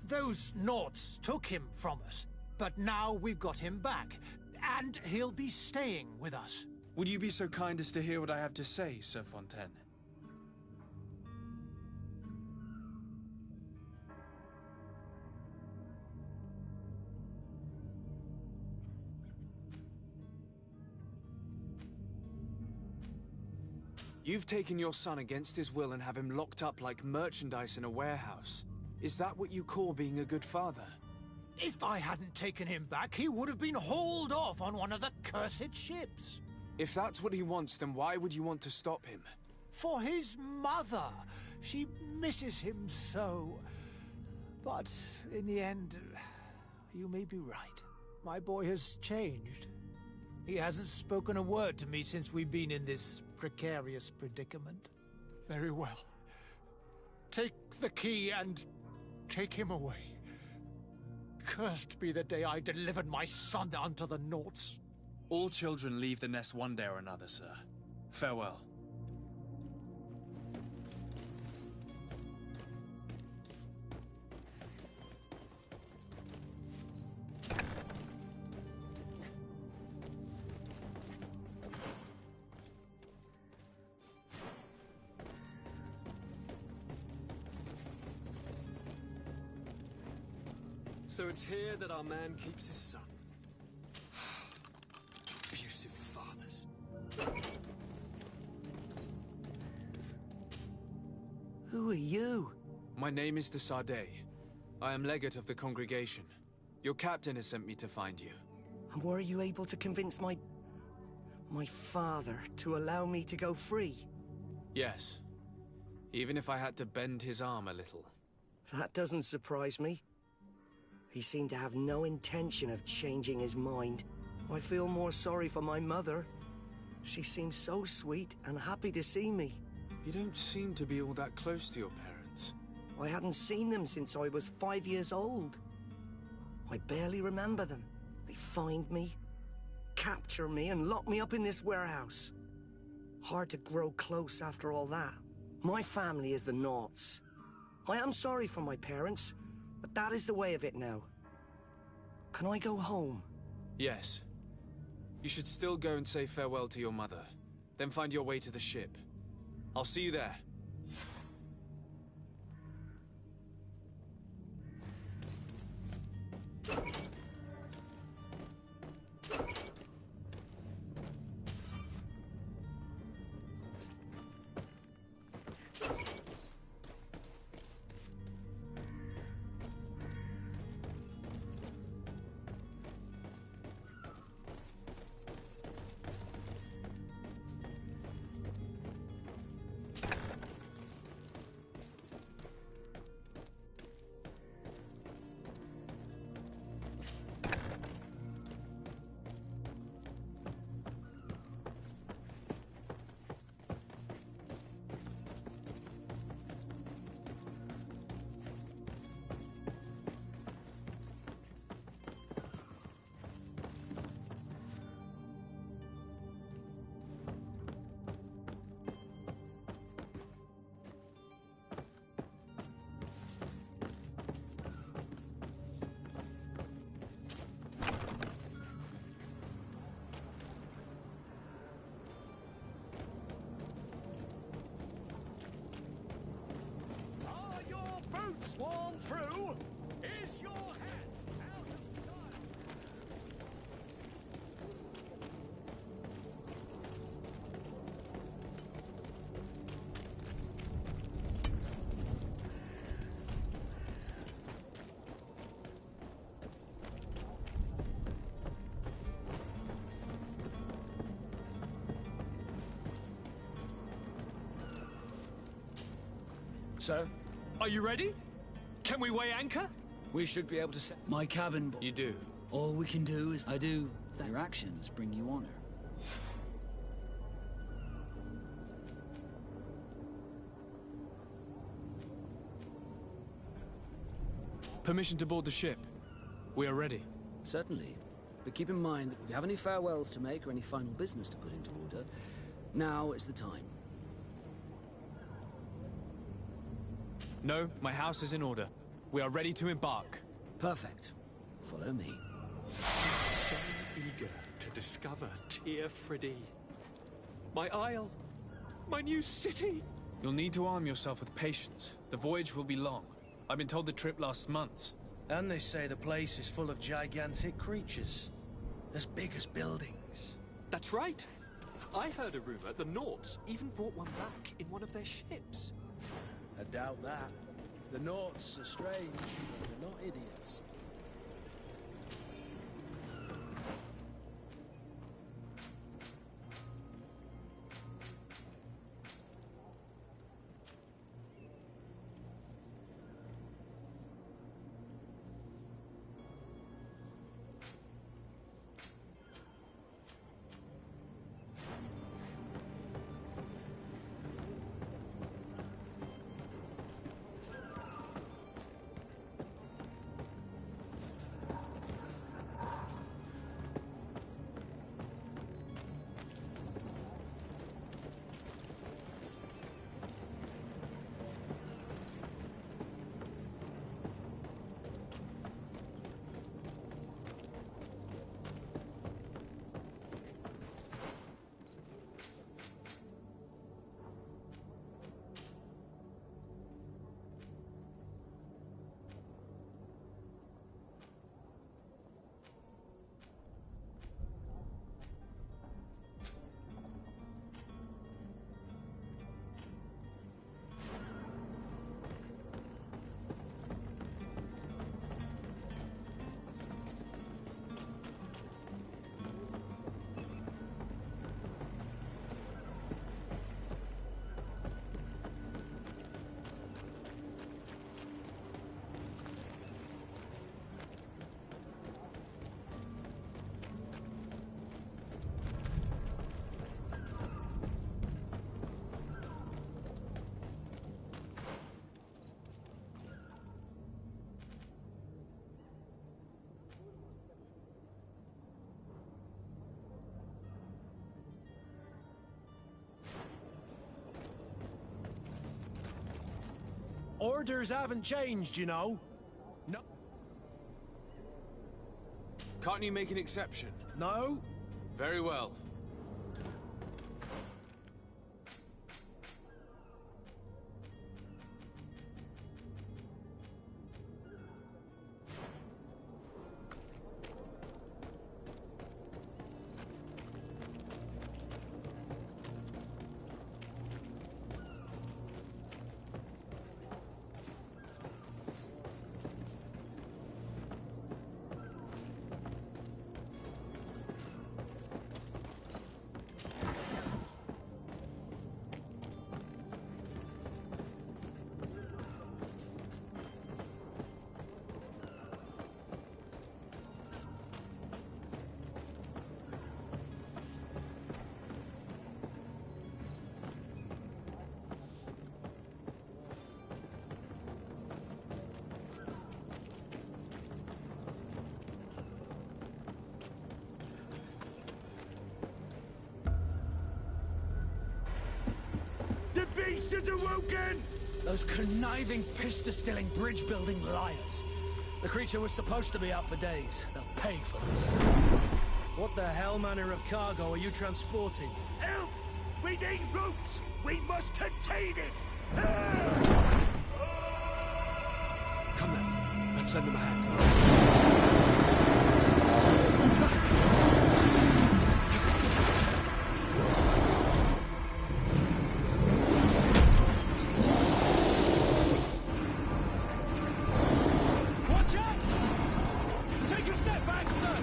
Those Naughts took him from us, but now we've got him back, and he'll be staying with us. Would you be so kind as to hear what I have to say, Sir Fontaine? You've taken your son against his will and have him locked up like merchandise in a warehouse. Is that what you call being a good father? If I hadn't taken him back, he would have been hauled off on one of the cursed ships. If that's what he wants, then why would you want to stop him? For his mother. She misses him so. But in the end, you may be right. My boy has changed. He hasn't spoken a word to me since we've been in this precarious predicament. Very well. Take the key and take him away. Cursed be the day I delivered my son unto the Naughts. All children leave the nest one day or another, sir. Farewell. So it's here that our man keeps his son. Abusive fathers. Who are you? My name is de Sade. I am legate of the congregation. Your captain has sent me to find you. And were you able to convince my father to allow me to go free? Yes. Even if I had to bend his arm a little. That doesn't surprise me. He seemed to have no intention of changing his mind. I feel more sorry for my mother. She seems so sweet and happy to see me. You don't seem to be all that close to your parents. I hadn't seen them since I was 5 years old. I barely remember them. They find me, capture me, and lock me up in this warehouse. Hard to grow close after all that. My family is the Naughts. I am sorry for my parents, but that is the way of it now. Can I go home? Yes. You should still go and say farewell to your mother. Then find your way to the ship. I'll see you there. swan through. Is your hat out of style? Sir? Are you ready? Can we weigh anchor? We should be able to set my cabin. You do? All we can do is... I do. Your actions bring you honor. Permission to board the ship. We are ready. Certainly. But keep in mind that if you have any farewells to make or any final business to put into order, now is the time. No, my house is in order. We are ready to embark. Perfect. Follow me. So eager to discover Teer Fradee. My isle. My new city. You'll need to arm yourself with patience. The voyage will be long. I've been told the trip lasts months. And they say the place is full of gigantic creatures. As big as buildings. That's right. I heard a rumor the Nauts even brought one back in one of their ships. I doubt that. The Nauts are strange, but they're not idiots. Orders haven't changed, you know. No. Can't you make an exception? No. Very well. The beast is awoken! Those conniving, piss-distilling, bridge-building liars. The creature was supposed to be out for days. They'll pay for this. What the hell manner of cargo are you transporting? Help! We need ropes! We must contain it! Help! Let's lend them a hand. Watch out! Take a step back, sir!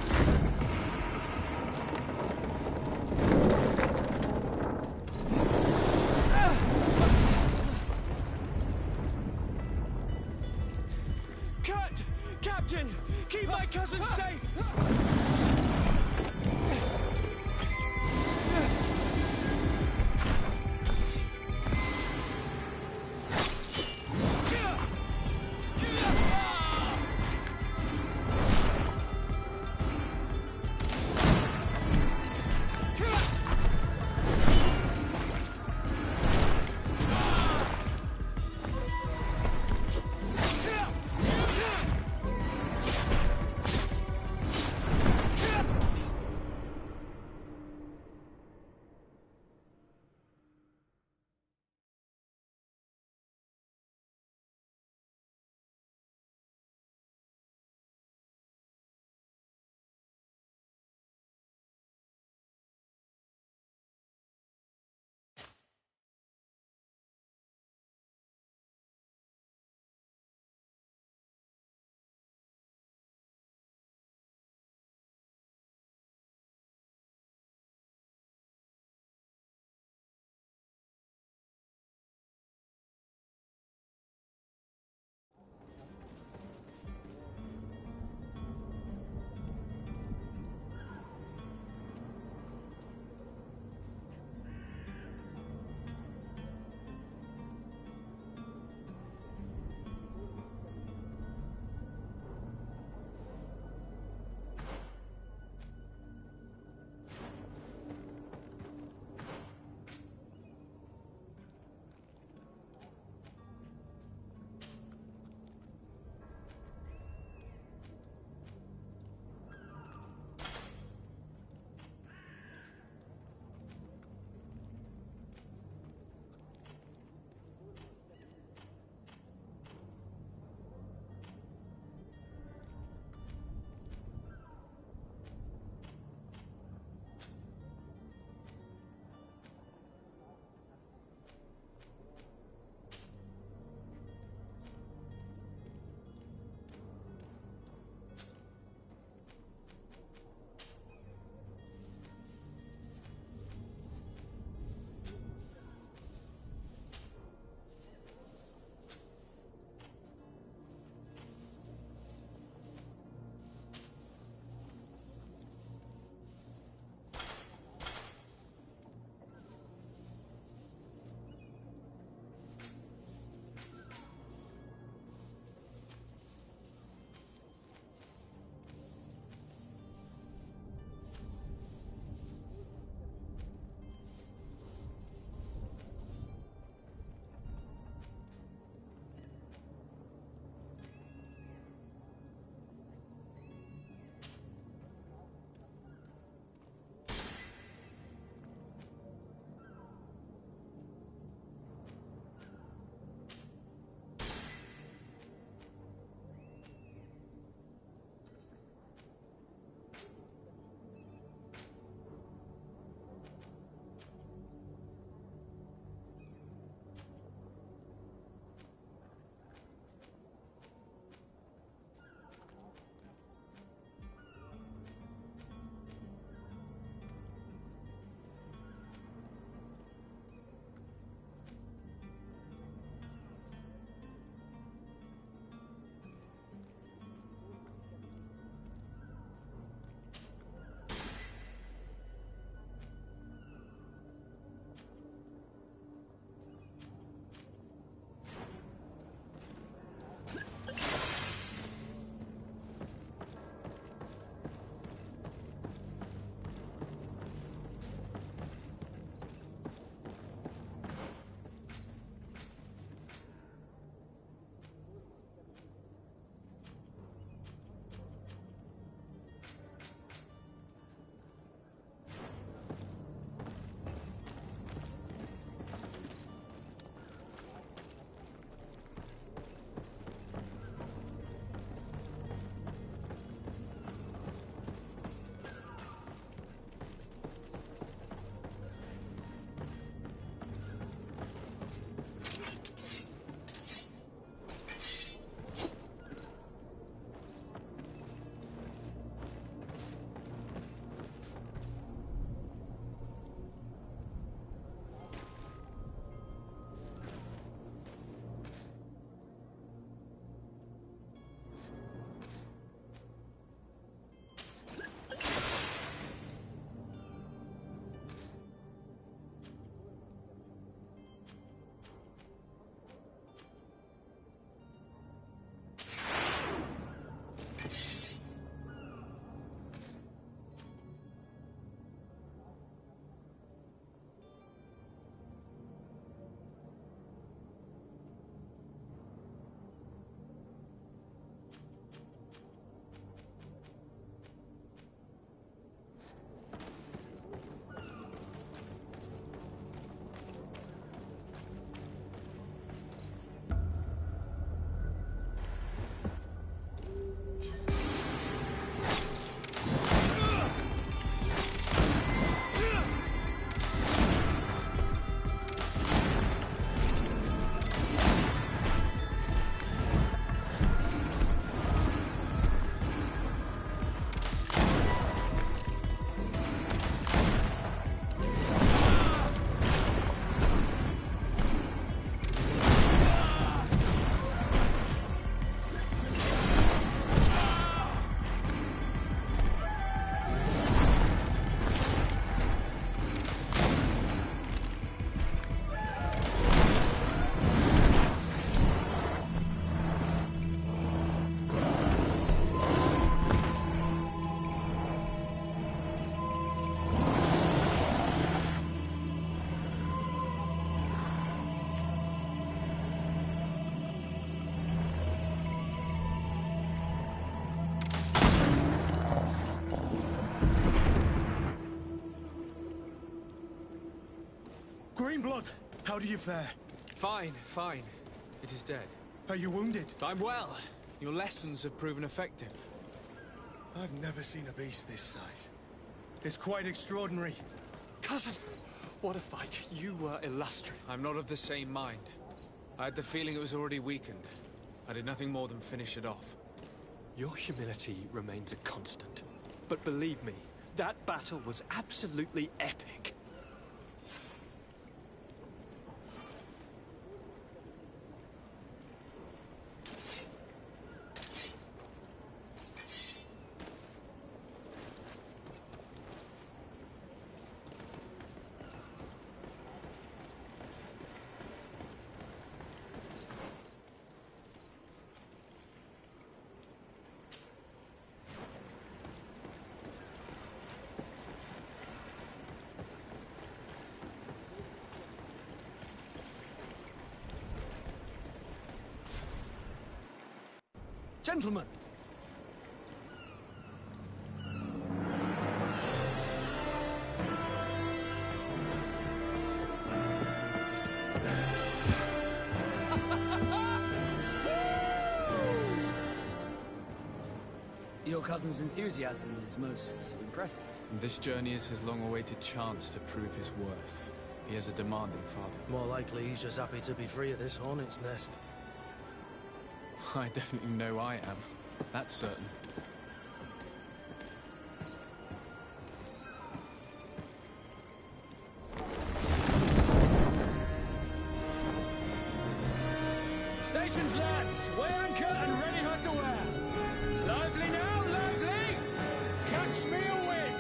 Cut! Captain! Keep my cousin safe! in blood. How do you fare? Fine, fine. It is dead. Are you wounded? I'm well. Your lessons have proven effective. I've never seen a beast this size. It's quite extraordinary. Cousin, what a fight. You were illustrious. I'm not of the same mind. I had the feeling it was already weakened. I did nothing more than finish it off. Your humility remains a constant. But believe me, that battle was absolutely epic. Gentlemen! Your cousin's enthusiasm is most impressive. This journey is his long-awaited chance to prove his worth. He has a demanding father. More likely he's just happy to be free of this hornet's nest. I definitely know I am. That's certain. Stations, lads! Weigh anchor and ready her to wear! Lively now, lively! Catch me a wind!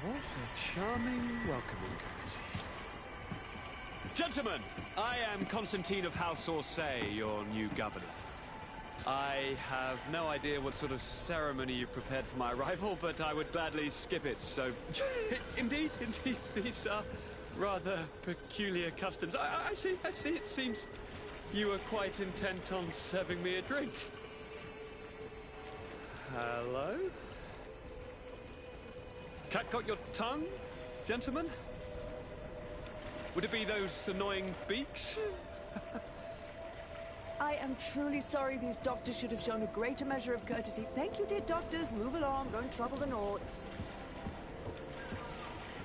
What a charming welcoming courtesy. Gentlemen, I am Constantine of House Orsay, your new governor. I have no idea what sort of ceremony you've prepared for my arrival, but I would gladly skip it, so... Indeed, these are rather peculiar customs. I see, it seems you are quite intent on serving me a drink. Hello? Cat got your tongue, gentlemen? Would it be those annoying beaks? I am truly sorry. These doctors should have shown a greater measure of courtesy. Thank you, dear doctors. Move along. Don't trouble the Nauts.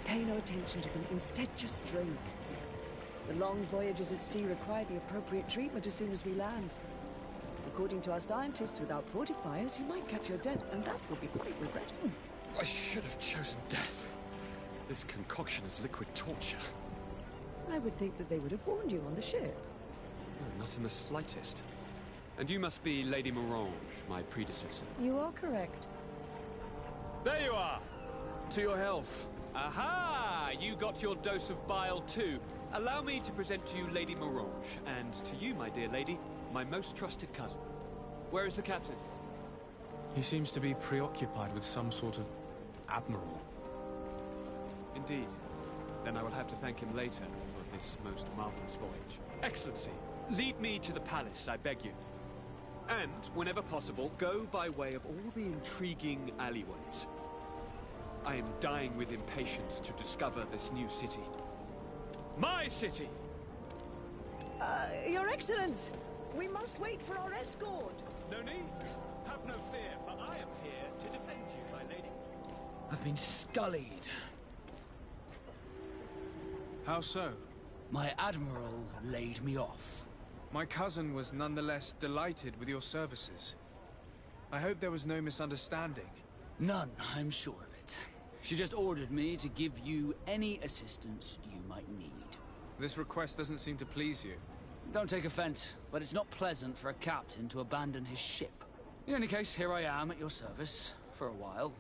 Pay no attention to them. Instead, just drink. The long voyages at sea require the appropriate treatment as soon as we land. According to our scientists, without fortifiers, you might catch your death, and that would be quite regrettable. I should have chosen death. This concoction is liquid torture. I would think that they would have warned you on the ship. No, not in the slightest. And you must be Lady Morange, my predecessor. You are correct. There you are! To your health. Aha! You got your dose of bile too. Allow me to present to you Lady Morange, and to you, my dear lady, my most trusted cousin. Where is the captain? He seems to be preoccupied with some sort of admiral. Indeed. Then I will have to thank him later for this most marvelous voyage. Excellency, lead me to the palace, I beg you. And, whenever possible, go by way of all the intriguing alleyways. I am dying with impatience to discover this new city. My city! Your Excellence! We must wait for our escort! No need. Have no fear, for I am here to defend you, my lady. I've been scullied. How so? My admiral laid me off. My cousin was nonetheless delighted with your services. I hope there was no misunderstanding. None, I'm sure of it. She just ordered me to give you any assistance you might need. This request doesn't seem to please you. Don't take offense, but it's not pleasant for a captain to abandon his ship. In any case, here I am at your service, for a while.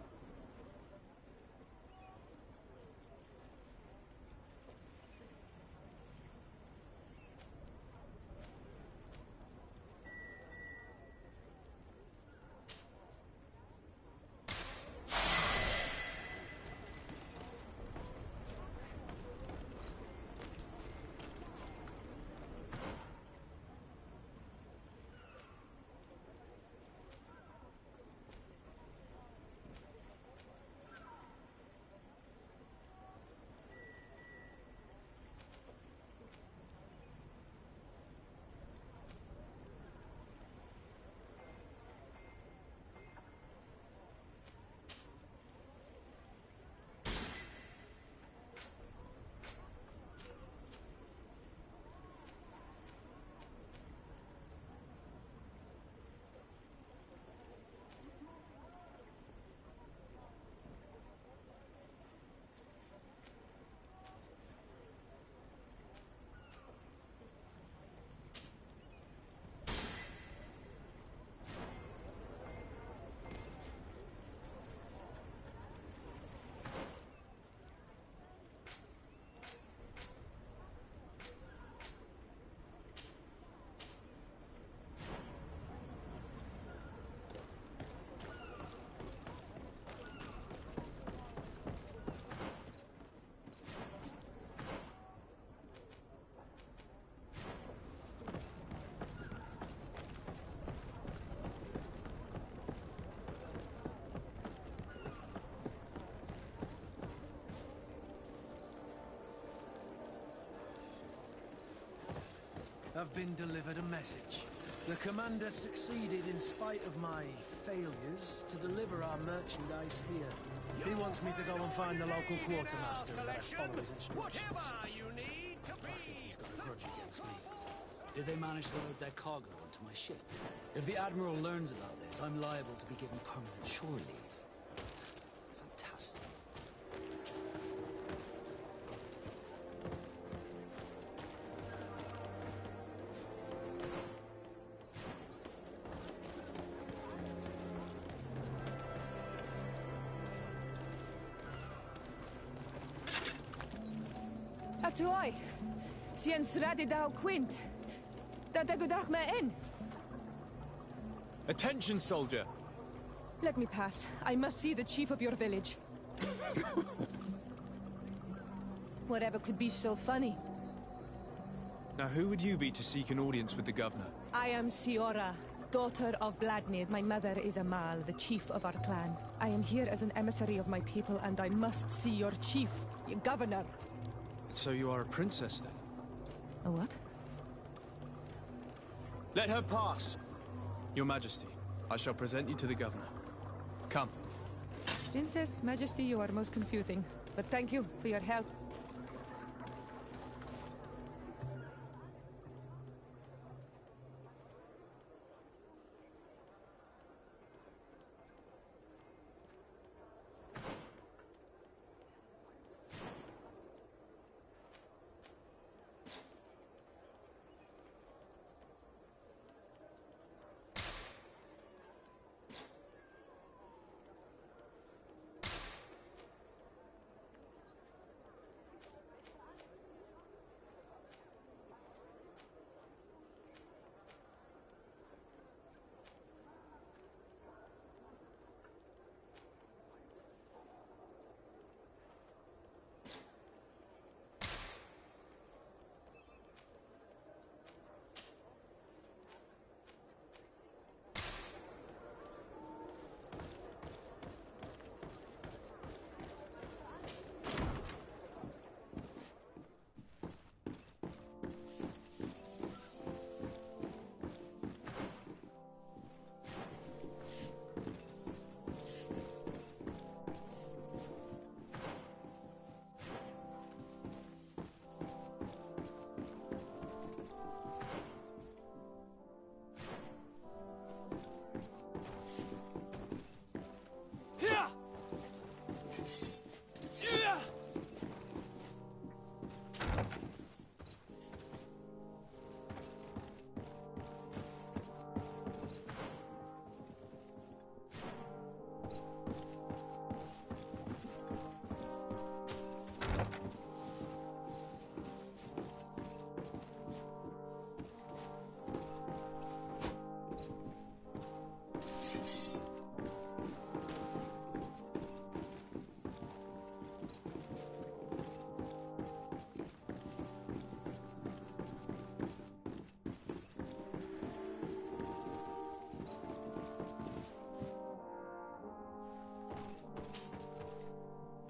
I've been delivered a message. The commander succeeded in spite of my failures to deliver our merchandise here. He wants me to go and find the local quartermaster and let us follow his instructions. I think he's got a grudge against me. Did they manage to load their cargo onto my ship? If the Admiral learns about this, I'm liable to be given permanent shore leave. Fantastic. Atuai, sien sradi dau quint. Dadagudach me in. Attention, soldier! Let me pass. I must see the chief of your village. Whatever could be so funny? Now, who would you be to seek an audience with the governor? I am Siora, daughter of Vladimir. My mother is Amal, the chief of our clan. I am here as an emissary of my people, and I must see your chief, your governor. So you are a princess, then? A what? Let her pass! Your Majesty, I shall present you to the governor. Come. Princess, Majesty, you are most confusing. But thank you for your help.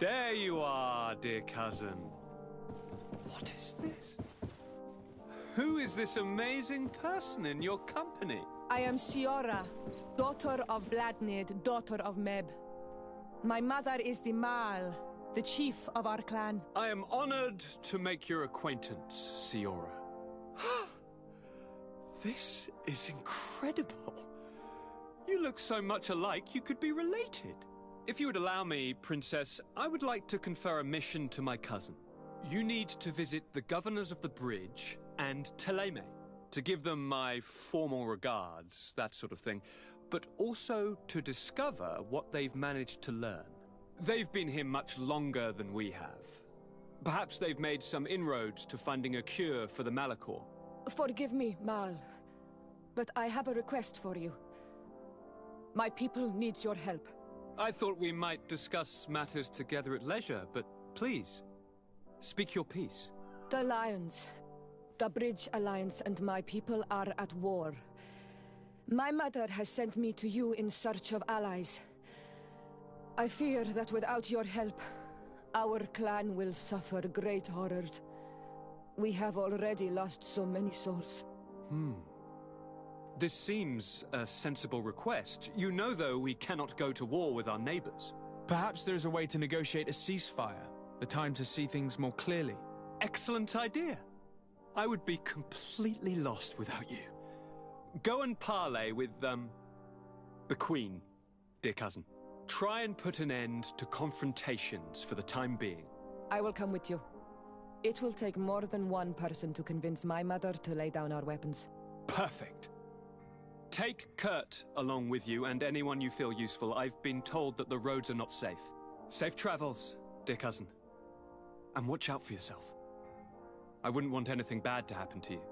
There you are, dear cousin. What is this? Who is this amazing person in your company? I am Siora, daughter of Bladnid, daughter of Meb. My mother is the Mal, the chief of our clan. I am honored to make your acquaintance, Siora. This is incredible. You look so much alike you could be related. If you would allow me, Princess, I would like to confer a mission to my cousin. You need to visit the governors of the bridge and Teleme to give them my formal regards, that sort of thing, but also to discover what they've managed to learn. They've been here much longer than we have. Perhaps they've made some inroads to finding a cure for the Malachor. Forgive me, Mal, but I have a request for you. My people needs your help. I thought we might discuss matters together at leisure, but please, speak your piece. The Lions, the Bridge Alliance and my people are at war. My mother has sent me to you in search of allies. I fear that without your help, our clan will suffer great horrors. We have already lost so many souls. This seems a sensible request. You know, though, we cannot go to war with our neighbors. Perhaps there is a way to negotiate a ceasefire. The time to see things more clearly. Excellent idea. I would be completely lost without you. Go and parley with, the Queen, dear cousin. Try and put an end to confrontations for the time being. I will come with you. It will take more than one person to convince my mother to lay down our weapons. Perfect. Take Kurt along with you and anyone you feel useful. I've been told that the roads are not safe. Safe travels, dear cousin. And watch out for yourself. I wouldn't want anything bad to happen to you.